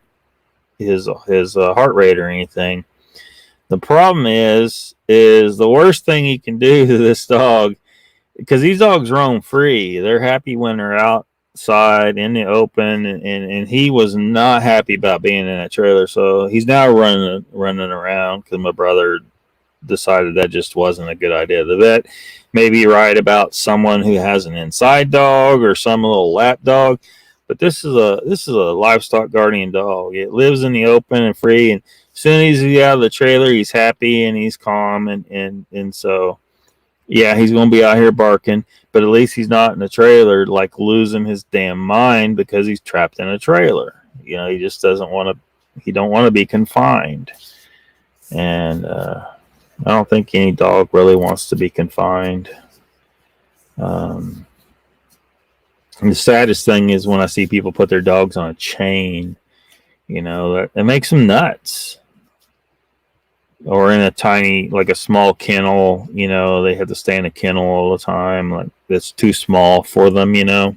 rate or anything. The problem is the worst thing you can do to this dog, because these dogs roam free. They're happy when they're outside in the open, and he was not happy about being in that trailer. So he's now running around because my brother decided that just wasn't a good idea. The vet may be right about someone who has an inside dog or some little lap dog, but this is a livestock guardian dog. It lives in the open and free, and as soon as he's out of the trailer, he's happy and he's calm, and so yeah, he's going to be out here barking, but at least he's not in the trailer like losing his damn mind because he's trapped in a trailer. You know, he just don't want to be confined, and I don't think any dog really wants to be confined. And the saddest thing is when I see people put their dogs on a chain. You know, that makes them nuts. Or in a tiny, like a small kennel. You know, they have to stay in a kennel all the time. Like, that's too small for them, you know.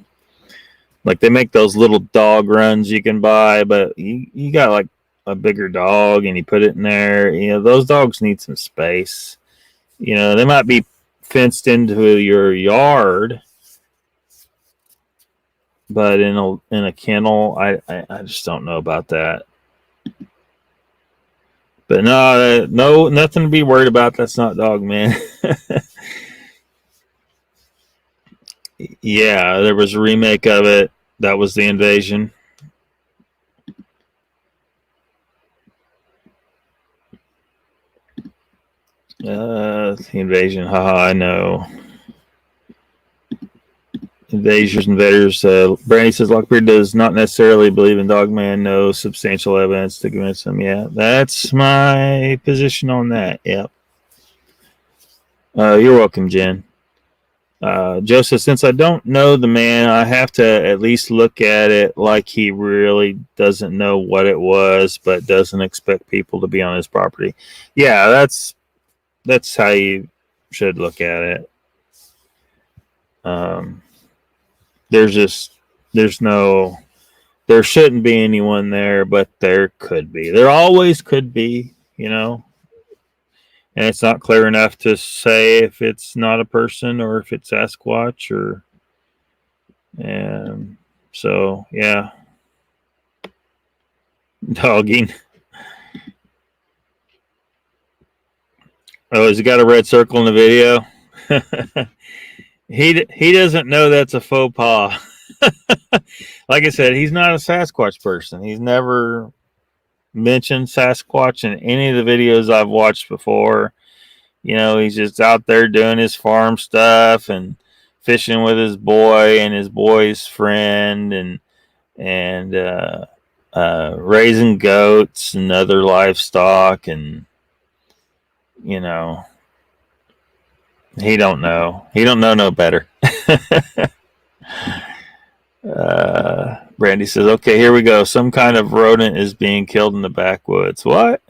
Like they make those little dog runs you can buy, but you got like a bigger dog and you put it in there. You know, those dogs need some space. You know, they might be fenced into your yard, but in a kennel, I just don't know about that. But no, nothing to be worried about. That's not dog man. Yeah, there was a remake of it. That was The Invasion. The Invasion. Haha, I know. Invaders. Brandy says Lockbeard does not necessarily believe in Dogman. No substantial evidence to convince him. Yeah, that's my position on that. Yep. You're welcome, Jen. Joseph, since I don't know the man, I have to at least look at it like he really doesn't know what it was, but doesn't expect people to be on his property. Yeah, that's how you should look at it. There shouldn't be anyone there, but there could be. There always could be, you know. And it's not clear enough to say if it's not a person or if it's Sasquatch or, and so yeah, dogging. Oh, has he got a red circle in the video? He doesn't know that's a faux pas. Like I said, he's not a Sasquatch person. He's never mentioned Sasquatch in any of the videos I've watched before. You know, he's just out there doing his farm stuff and fishing with his boy and his boy's friend and raising goats and other livestock, and you know, he don't know no better. Brandy says, okay, here we go. Some kind of rodent is being killed in the backwoods. What?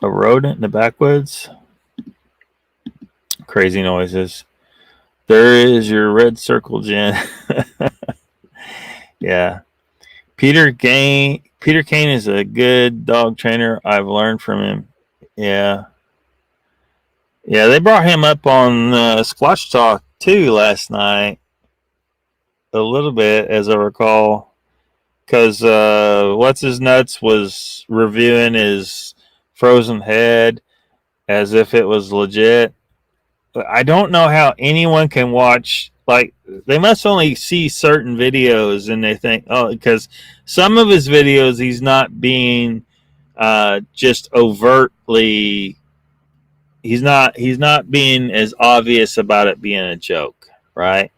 A rodent in the backwoods? Crazy noises. There is your red circle, Jen. Yeah. Peter Kane is a good dog trainer. I've learned from him. Yeah. Yeah, they brought him up on Squatch Talk too last night. A little bit, as I recall. Because What's His Nuts was reviewing his frozen head as if it was legit. But I don't know how anyone can watch, like, they must only see certain videos and they think, oh, because some of his videos he's not being just overtly, he's not being as obvious about it being a joke, right?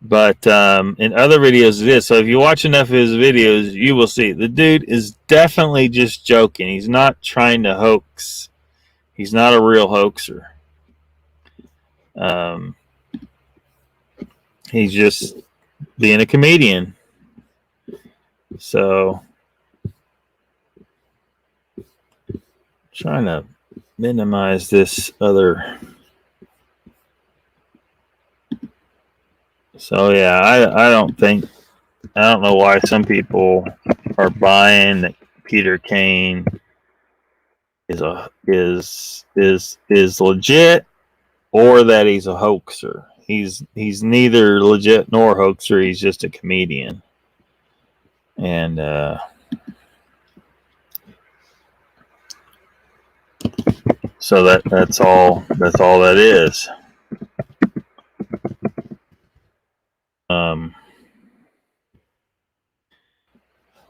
But in other videos it is. So if you watch enough of his videos, you will see the dude is definitely just joking. He's not trying to hoax. He's not a real hoaxer. He's just being a comedian. So trying to minimize this other. So yeah, I don't know why some people are buying that Peter Kane is legit, or that he's a hoaxer. He's neither legit nor hoaxer. He's just a comedian, and so that's all that is.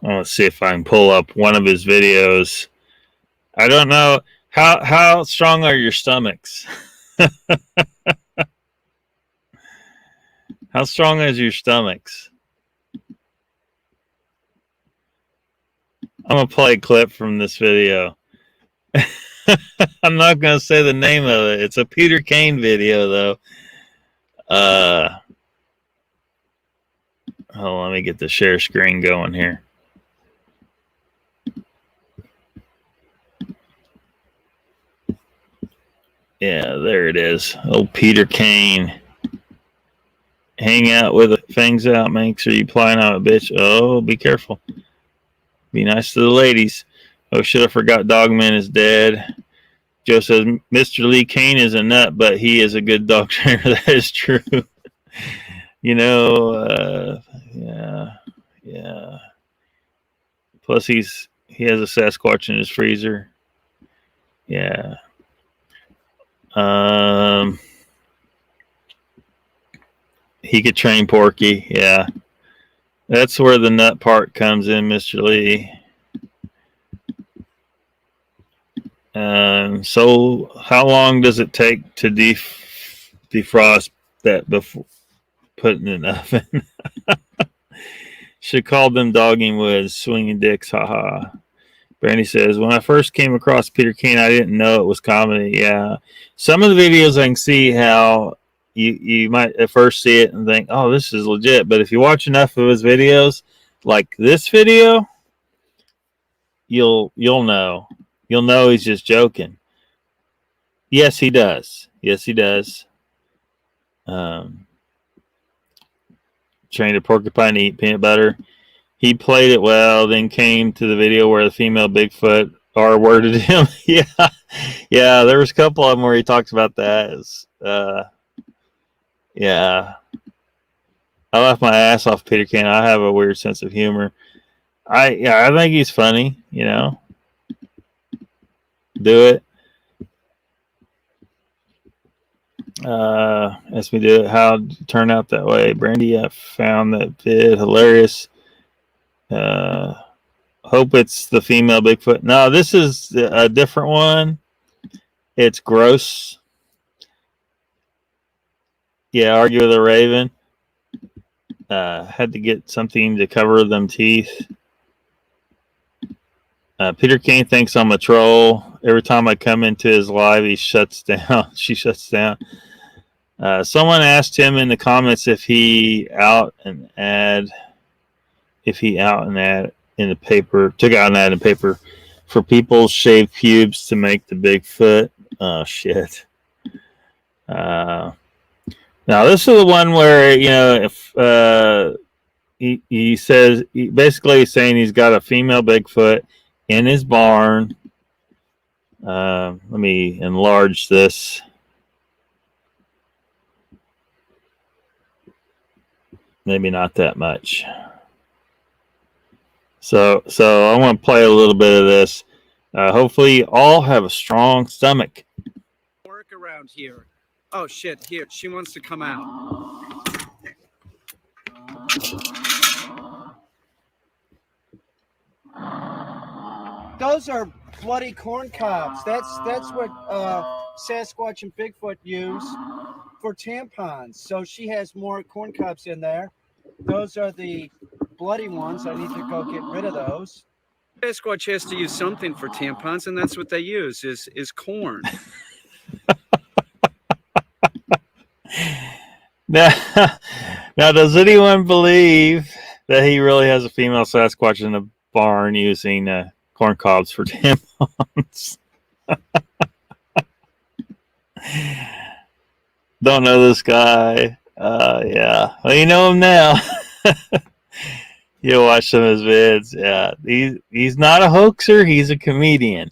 Let's see if I can pull up one of his videos. I don't know how strong are your stomachs. How strong is your stomachs? I'm gonna play a clip from this video. I'm not gonna say the name of it. It's a Peter Kane video, though. Hold on, let me get the share screen going here. Yeah, there it is. Oh, Peter Kane. hang out with the fangs out. Make sure you plying out a bitch. Oh, be careful. Be nice to the ladies. Oh shit, I forgot Dogman is dead. Joe says Mr. Lee Kane is a nut, but he is a good dog trainer. That is true. You know, yeah. Plus he has a Sasquatch in his freezer. Yeah. He could train Porky. Yeah. That's where the nut part comes in, Mr. Lee. So how long does it take to defrost that before putting it in the oven? Should call them dogging woods, swinging dicks, haha. Brandy says, when I first came across Peter Kane, I didn't know it was comedy. Yeah. Some of the videos I can see how you might at first see it and think, oh, this is legit. But if you watch enough of his videos, like this video, you'll know. You'll know he's just joking. Yes, he does. Yes, he does. Trained a porcupine to eat peanut butter. He played it well, then came to the video where the female Bigfoot R-worded him. Yeah, there was a couple of them where he talks about that. Yeah. I laughed my ass off Peter Kane. I have a weird sense of humor. I think he's funny, you know. Do it. As we do it, how did it turn out that way? Brandy, I found that vid hilarious. Hope it's the female Bigfoot. No, this is a different one. It's gross. Yeah, argue with a raven. Had to get something to cover them teeth. Peter Kane thinks I'm a troll. Every time I come into his live, he shuts down. She shuts down. Someone asked him in the comments if he took out an ad in the paper for people's shaved pubes to make the Bigfoot. Oh shit. Now this is the one where, you know, if he says, basically he's saying he's got a female Bigfoot in his barn. Let me enlarge this. Maybe not that much. So I want to play a little bit of this. Hopefully you all have a strong stomach. Work around here. Oh shit, here, she wants to come out. Those are bloody corn cobs. That's what Sasquatch and Bigfoot use for tampons. So she has more corn cobs in there. Those are the bloody ones. I need to go get rid of those. Sasquatch has to use something for tampons, and that's what they use is corn. Now, does anyone believe that he really has a female Sasquatch in the barn using corn cobs for tampons? Don't know this guy. Yeah. Well, you know him now. You'll watch some of his vids. Yeah. He's not a hoaxer. He's a comedian.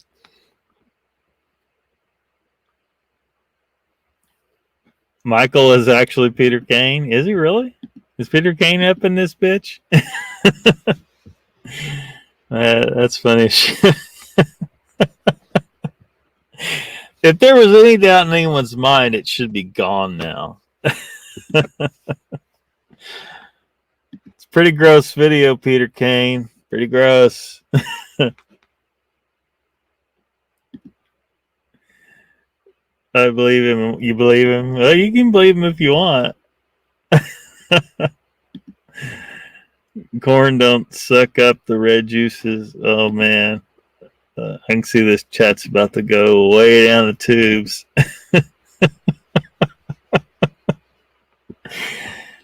Michael is actually Peter Kane. Is he really? Is Peter Kane up in this bitch? That's funny. If there was any doubt in anyone's mind, it should be gone now. It's pretty gross video, Peter Kane. Pretty gross. I believe him. You believe him? Well, you can believe him if you want. Corn don't suck up the red juices. Oh, man. I can see this chat's about to go way down the tubes.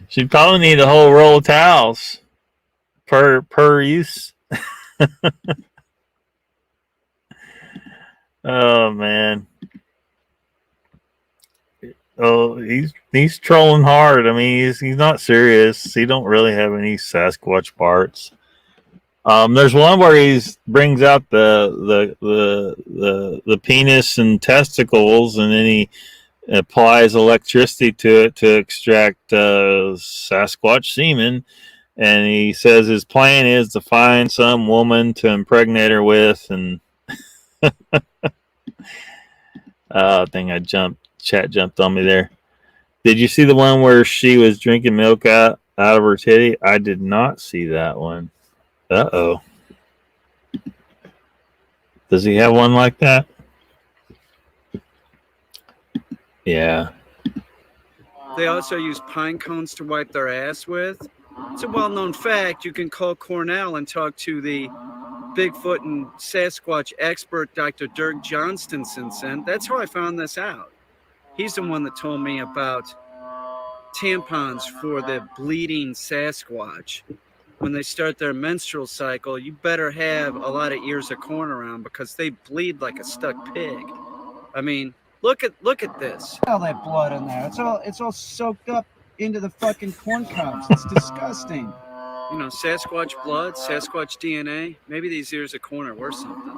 She'd probably need a whole roll of towels per use. Oh, man. Oh, he's trolling hard. I mean, he's not serious. He don't really have any Sasquatch parts. There's one where he brings out the penis and testicles, and then he applies electricity to it to extract Sasquatch semen. And he says his plan is to find some woman to impregnate her with. And I think chat jumped on me there. Did you see the one where she was drinking milk out of her titty? I did not see that one. Uh-oh. Does he have one like that? Yeah. They also use pine cones to wipe their ass with. It's a well-known fact. You can call Cornell and talk to the Bigfoot and Sasquatch expert, Dr. Dirk Johnstonson. That's how I found this out. He's the one that told me about tampons for the bleeding Sasquatch. When they start their menstrual cycle, you better have a lot of ears of corn around because they bleed like a stuck pig. I mean, look at this. All that blood in there. It's all soaked up into the fucking corn cobs. It's disgusting. You know, Sasquatch blood, Sasquatch DNA. Maybe these ears of corn are worth something.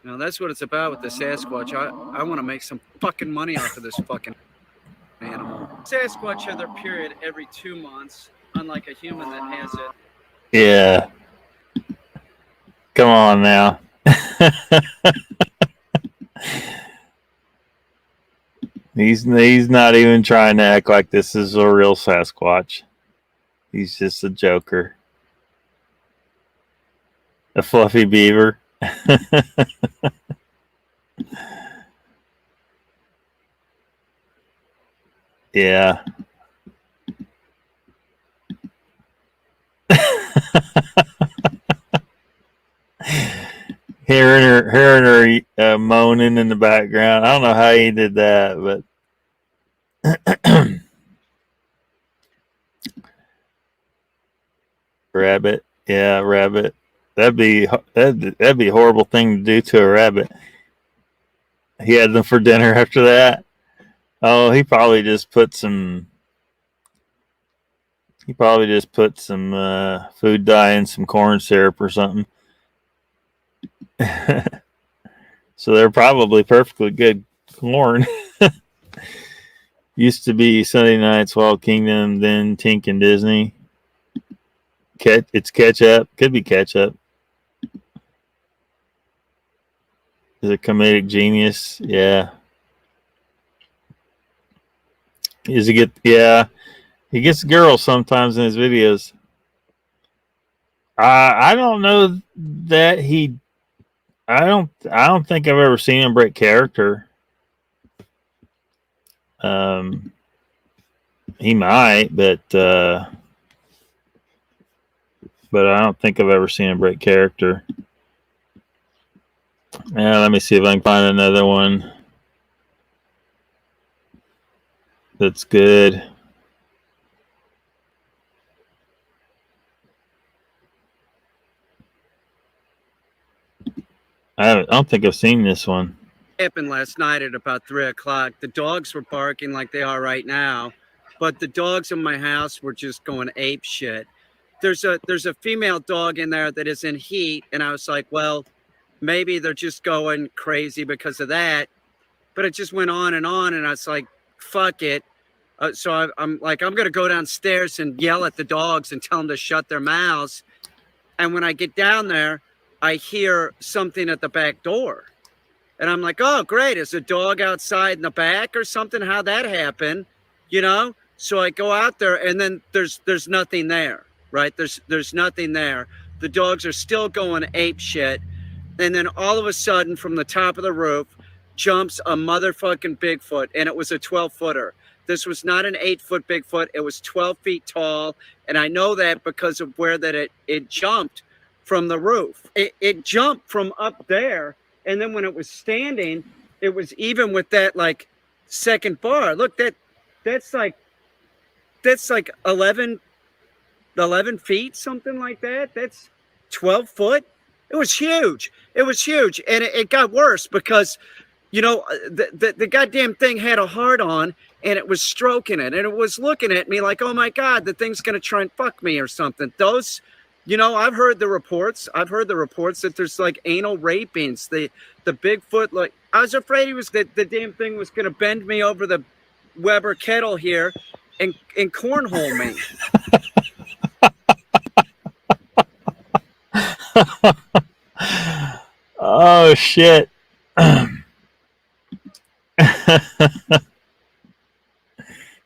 You know, that's what it's about with the Sasquatch. I want to make some fucking money off of this fucking animal. Sasquatch have their period every 2 months, unlike a human that has it. Yeah. Come on now. He's not even trying to act like this is a real Sasquatch. He's just a joker. A fluffy beaver. Yeah. hearing her moaning in the background. I don't know how he did that, but rabbit. Yeah, rabbit. That'd be a horrible thing to do to a rabbit. He had them for dinner after that. Oh, he probably just put some food dye and some corn syrup or something. So they're probably perfectly good corn. Used to be Sunday Nights, Wild Kingdom, then Tink and Disney. It's ketchup. Could be ketchup. Is it comedic genius? Yeah. He gets girls sometimes in his videos. I don't know that I don't think I've ever seen him break character. He might, but I don't think I've ever seen him break character. Let me see if I can find another one that's good. I don't think I've seen this one. Happened last night at about 3 o'clock. The dogs were barking like they are right now, but the dogs in my house were just going ape shit. There's a female dog in there that is in heat, and I was like, well, maybe they're just going crazy because of that. But it just went on, and I was like, fuck it. So I'm like, I'm going to go downstairs and yell at the dogs and tell them to shut their mouths. And when I get down there, I hear something at the back door. And I'm like, oh, great. Is a dog outside in the back or something? How'd that happen? You know? So I go out there, and then there's nothing there, right? There's nothing there. The dogs are still going ape shit. And then all of a sudden, from the top of the roof, jumps a motherfucking Bigfoot, and it was a 12-footer. This was not an 8-foot Bigfoot. It was 12 feet tall, and I know that because of where that it jumped from the roof. It jumped from up there, and then when it was standing, it was even with that like second bar. Look, that's like 11 feet, something like that. That's 12 foot. It was huge. It was huge, and it got worse because you know, the goddamn thing had a heart on, and it was stroking it, and it was looking at me like, oh my God, the thing's gonna try and fuck me or something. Those, you know, I've heard the reports that there's like anal rapings. The Bigfoot, like, I was afraid the damn thing was gonna bend me over the Weber kettle here and cornhole me. Oh shit.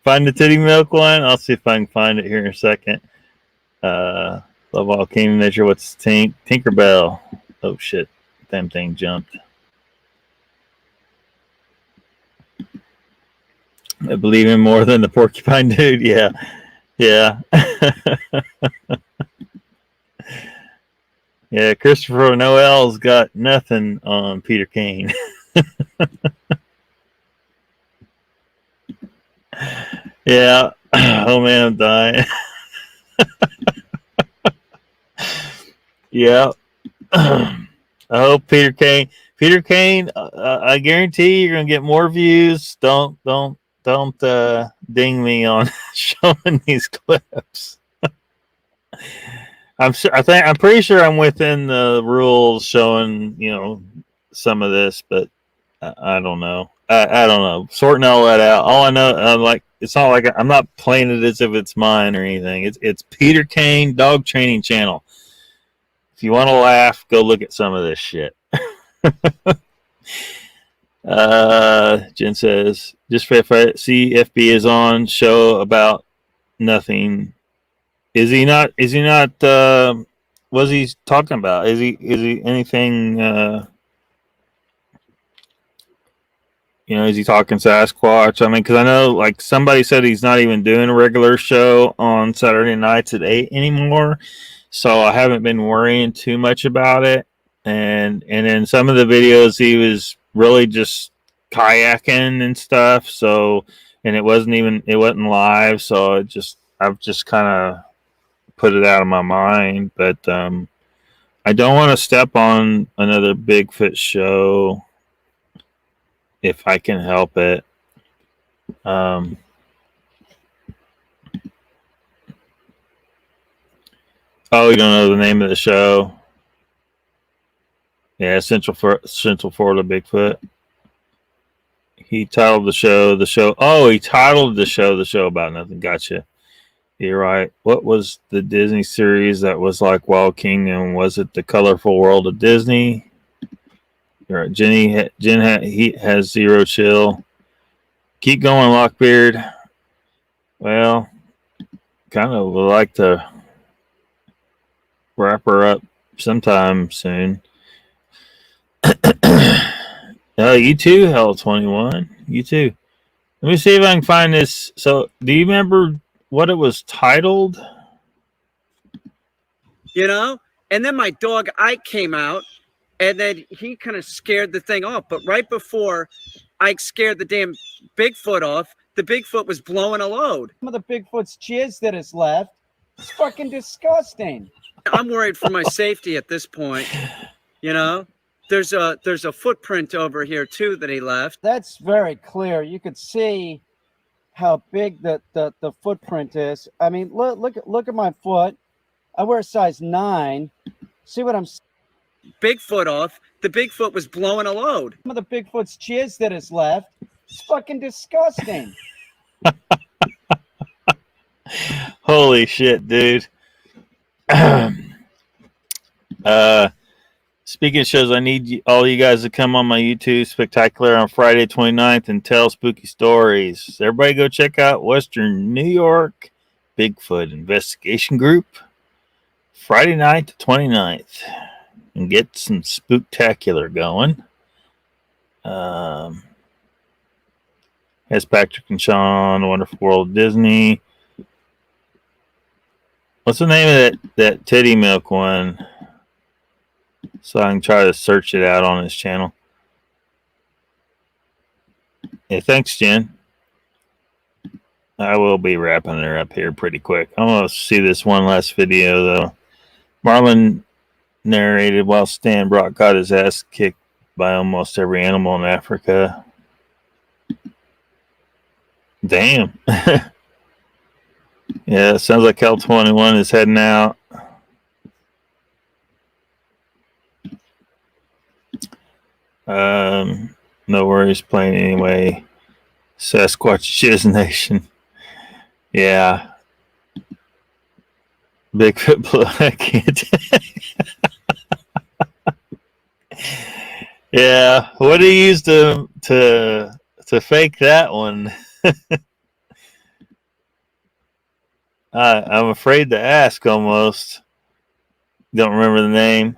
Find the titty milk one. I'll see if I can find it here in a second. Love all came measure. What's Tinkerbell? Oh shit. Damn thing jumped. I believe in more than the porcupine dude. Yeah. Yeah. Yeah, Christopher Noel's got nothing on Peter Kane. Yeah. Oh man, I'm dying. Yeah. I hope Peter Kane, I guarantee you're gonna get more views. Don't ding me on showing these clips. I'm pretty sure I'm within the rules showing, you know, some of this, but I don't know. I don't know. Sorting all that out. All I know, it's not like I'm not playing it as if it's mine or anything. It's Peter Kane Dog Training Channel. If you want to laugh, go look at some of this shit. Jen says, just if I see FB is on show about nothing. Is he not? What's he talking about? Is he anything? You know, is he talking Sasquatch? I mean, because I know, like, somebody said he's not even doing a regular show on Saturday nights at 8 anymore. So I haven't been worrying too much about it. And in some of the videos, he was really just kayaking and stuff. So, and it wasn't live. So I've just kind of put it out of my mind. But I don't want to step on another Bigfoot show if I can help it. Oh, you don't know the name of the show? Yeah, Central Florida Bigfoot. He titled the show. Oh, he titled the show about nothing. Gotcha. You're right. What was the Disney series that was like Wild Kingdom? Was it The Colorful World of Disney? You're right. Jen he has zero chill. Keep going, Lockbeard. Well, kind of would like to wrap her up sometime soon. You too, Hell 21. You too. Let me see if I can find this. So, do you remember what it was titled? You know? And then my dog Ike came out, and then he kind of scared the thing off. But right before Ike scared the damn Bigfoot off, the Bigfoot was blowing a load. Some of the Bigfoot's jizz that is left. It's fucking disgusting. I'm worried for my safety at this point. You know? There's a footprint over here too that he left. That's very clear. You could see how big the footprint is. I mean, look at my foot. I wear a size 9. See what I'm saying? Bigfoot off. The Bigfoot was blowing a load. Some of the Bigfoot's jizz that is left. It's fucking disgusting. Holy shit, dude. Speaking of shows, I need all you guys to come on my YouTube Spectacular on Friday 29th and tell spooky stories. Everybody go check out Western New York Bigfoot Investigation Group Friday night the 29th and get some spooktacular going. Has Patrick and Sean, Wonderful World of Disney. What's the name of that titty milk one? So I can try to search it out on his channel. Yeah, thanks, Jen. I will be wrapping her up here pretty quick. I'm going to see this one last video, though. Marlon narrated while Stan Brock got his ass kicked by almost every animal in Africa. Damn. Yeah, it sounds like Cal-21 is heading out. No worries, playing anyway. Sasquatch Shiz Nation. Yeah. Bigfoot Blue. I can't. Yeah. What do you use to fake that one? I'm afraid to ask almost. Don't remember the name.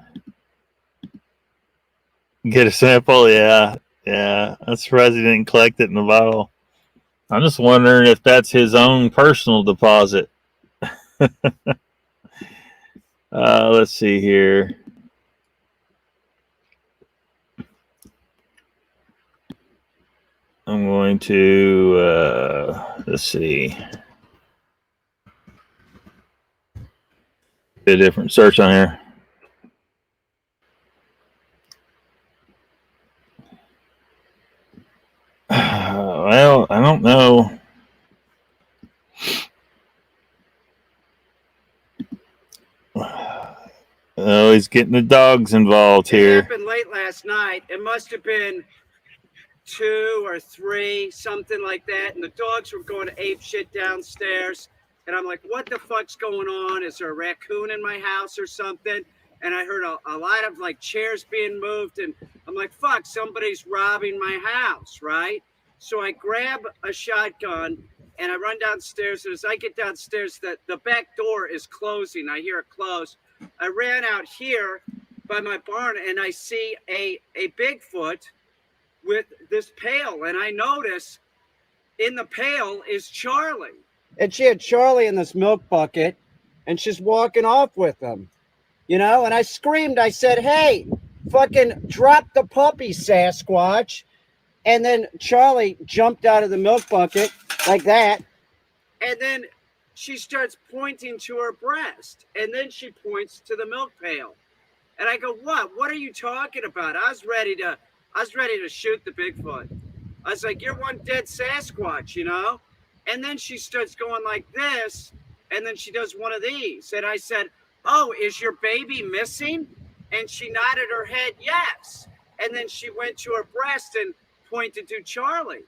Get a sample? Yeah. Yeah. I'm surprised he didn't collect it in the bottle. I'm just wondering if that's his own personal deposit. Let's see here. I'm going to, let's see. A different search on here. Well, I don't know. Oh, he's getting the dogs involved here. It happened late last night. It must have been 2 or 3, something like that. And the dogs were going ape shit downstairs. And I'm like, what the fuck's going on? Is there a raccoon in my house or something? And I heard a lot of like chairs being moved. And I'm like, fuck, somebody's robbing my house, right? So I grab a shotgun and I run downstairs. And as I get downstairs, the back door is closing. I hear it close. I ran out here by my barn and I see a Bigfoot with this pail. And I notice in the pail is Charlie. And she had Charlie in this milk bucket, and she's walking off with him, you know? And I screamed, I said, hey, fucking drop the puppy, Sasquatch. And then Charlie jumped out of the milk bucket like that. And then she starts pointing to her breast. And then she points to the milk pail. And I go, what are you talking about? I was ready to shoot the Bigfoot. I was like, you're one dead Sasquatch, you know? And then she starts going like this, and then she does one of these. And I said, oh, is your baby missing? And she nodded her head, yes. And then she went to her breast and pointed to Charlie.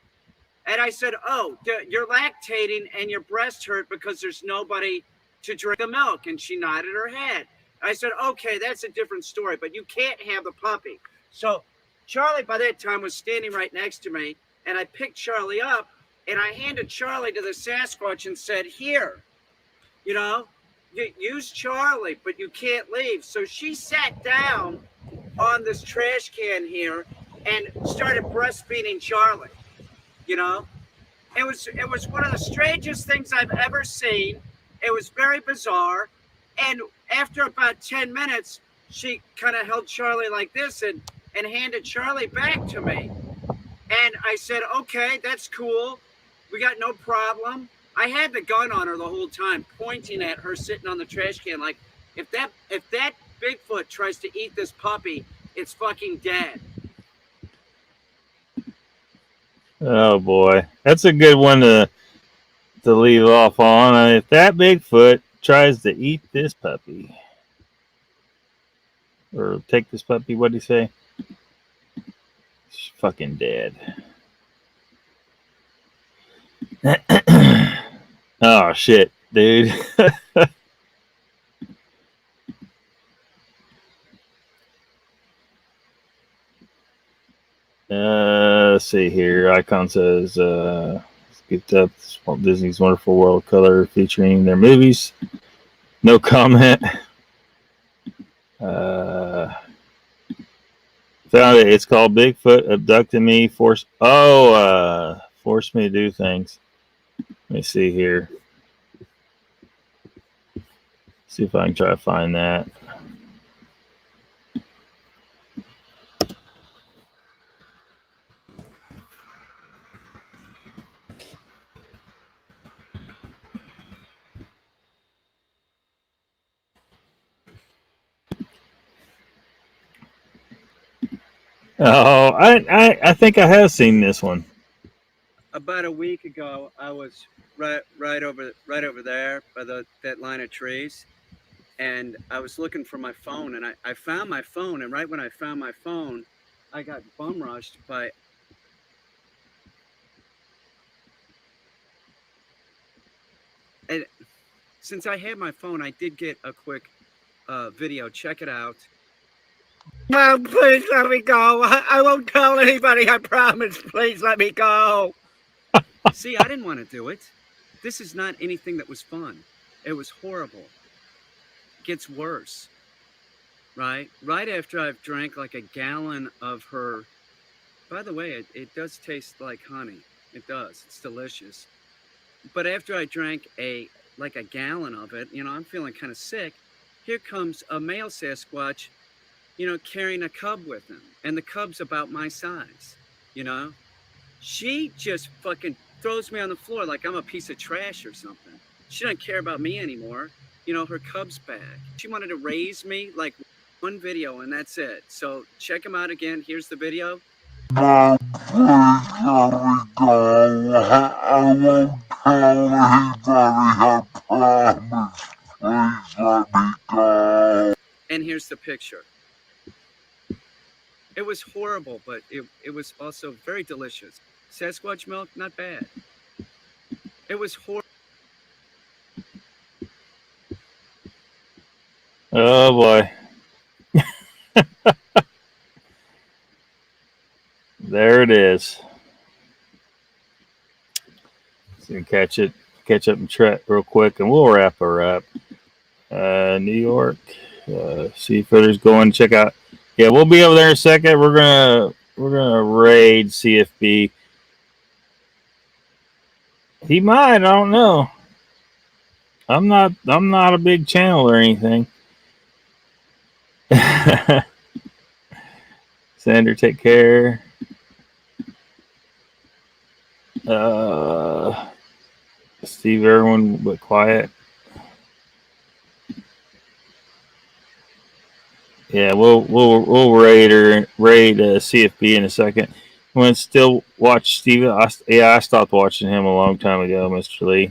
And I said, oh, you're lactating and your breast hurt because there's nobody to drink the milk. And she nodded her head. I said, okay, that's a different story, but you can't have the puppy. So Charlie, by that time, was standing right next to me, and I picked Charlie up, and I handed Charlie to the Sasquatch and said, here, you know, use Charlie, but you can't leave. So she sat down on this trash can here and started breastfeeding Charlie, you know. It was one of the strangest things I've ever seen. It was very bizarre. And after about 10 minutes, she kind of held Charlie like this and handed Charlie back to me. And I said, okay, that's cool. We got no problem. I had the gun on her the whole time, pointing at her sitting on the trash can. Like, if that Bigfoot tries to eat this puppy, it's fucking dead. Oh boy, that's a good one to leave off on. If that Bigfoot tries to eat this puppy, or take this puppy, what'd he say? It's fucking dead. Oh shit, dude. Let's see here. Icon says scooped up Walt Disney's Wonderful World Color featuring their movies. No comment. Found it. It's called Bigfoot Abducted Me. Forced me to do things. Let me see here. See if I can try to find that. Oh, I think I have seen this one. About a week ago, I was right over there by that line of trees, and I was looking for my phone, and I found my phone, and right when I found my phone, I got bum rushed by. And since I had my phone, I did get a quick video. Check it out. Mom, please let me go. I won't tell anybody, I promise. Please let me go. See, I didn't want to do it. This is not anything that was fun. It was horrible. It gets worse. Right after I've drank like a gallon of her. By the way, it does taste like honey. It does. It's delicious. But after I drank like a gallon of it, I'm feeling kind of sick. Here comes a male Sasquatch, carrying a cub with him. And the cub's about my size, She just fucking throws me on the floor like I'm a piece of trash or something. She doesn't care about me anymore. Her cub's back. She wanted to raise me like one video and that's it. So check them out again. Here's the video. Mom, please let me go. I won't tell anybody, I promise. Please let me go. And here's the picture. It was horrible, but it was also very delicious. Sasquatch milk, not bad. It was horrible. Oh boy. There it is. So catch up and track real quick, and we'll wrap her up. New York, Seafooters going. Check out. Yeah, we'll be over there in a second. We're gonna raid CFB. He might. I don't know. I'm not a big channel or anything. Sander, take care. Steve Irwin, but quiet. Yeah, we'll raid CFB in a second. Want to still watch Steve? I stopped watching him a long time ago, Mr. Lee.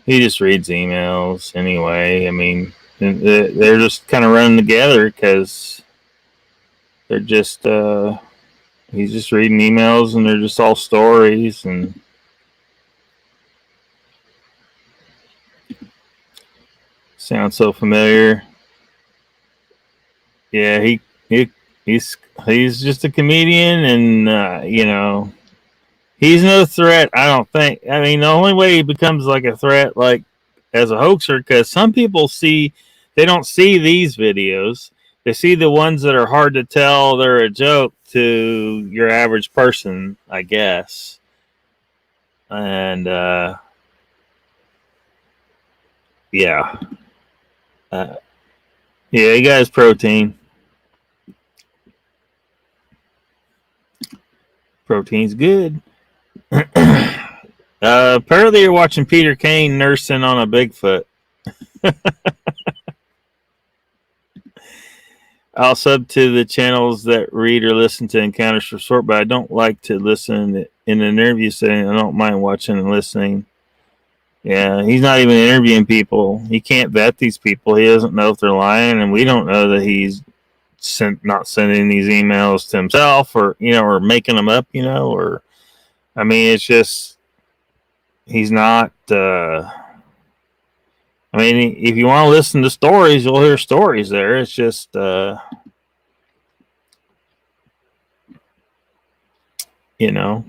He just reads emails anyway. I mean, they're just kind of running together because they're just he's just reading emails and they're just all stories and sounds so familiar. Yeah, he's just a comedian, and he's no threat. I don't think. I mean, the only way he becomes like a threat, like as a hoaxer, because some people they don't see these videos. They see the ones that are hard to tell they're a joke to your average person, I guess. And yeah, he got his protein. Protein's good. Apparently, you're watching Peter Kane nursing on a Bigfoot. I'll sub to the channels that read or listen to Encounters for Sort, but I don't like to listen in an interview setting. I don't mind watching and listening. Yeah, he's not even interviewing people. He can't vet these people. He doesn't know if they're lying, and we don't know that he's not sending these emails to himself or making them up, or I mean, it's just he's not. I mean, if you want to listen to stories, you'll hear stories there. It's just I don't know.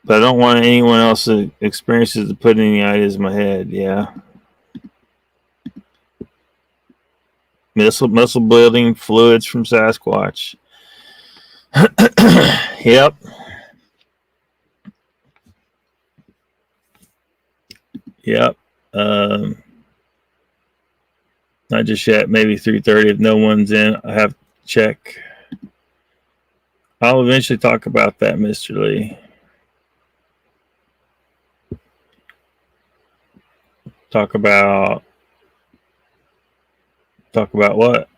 But I don't want anyone else's experiences to put any ideas in my head. Yeah. Muscle building fluids from Sasquatch. Yep. Yep. Not just yet. Maybe 3:30 if no one's in. I have to check. I'll eventually talk about that, Mr. Lee. Talk about what?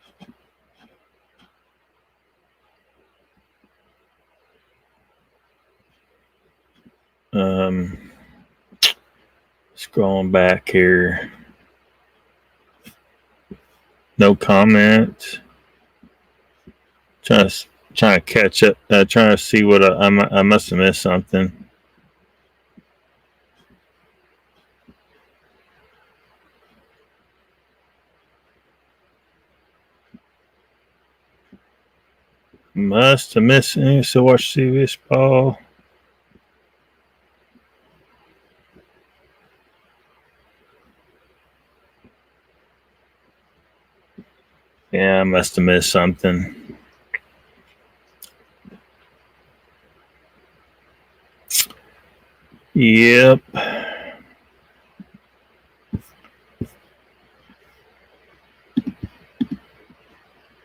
Scrolling back here. No comment. Trying to catch up. Trying to see what I must have missed something. Must have missed anything. So watch this ball. Yeah, I must have missed something. Yep.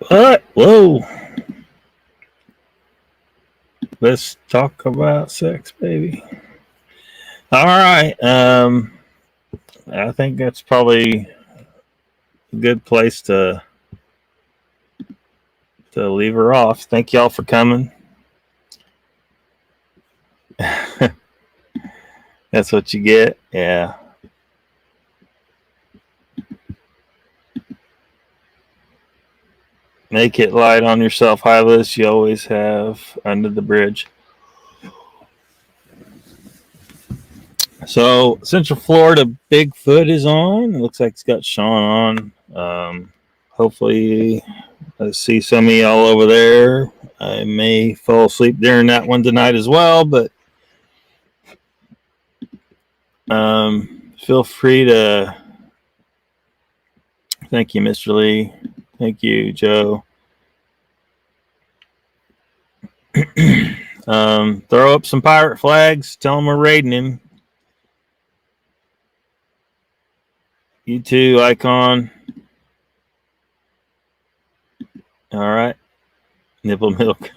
What? Whoa. Let's talk about sex, baby. All right. I think that's probably a good place to leave her off. Thank y'all for coming. That's what you get. Yeah. Make it light on yourself, Hylas. You always have under the bridge. So Central Florida Bigfoot is on. It looks like it's got Sean on. Hopefully I see some of y'all over there. I may fall asleep during that one tonight as well, but feel free to. Thank you, Mr. Lee. Thank you, Joe. Throw up some pirate flags. Tell them we're raiding him. You too, Icon. All right. Nipple milk.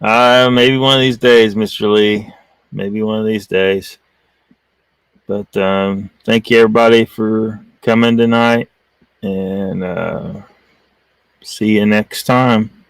Maybe one of these days, Mr. Lee. Maybe one of these days. But thank you, everybody, for coming tonight. And see you next time.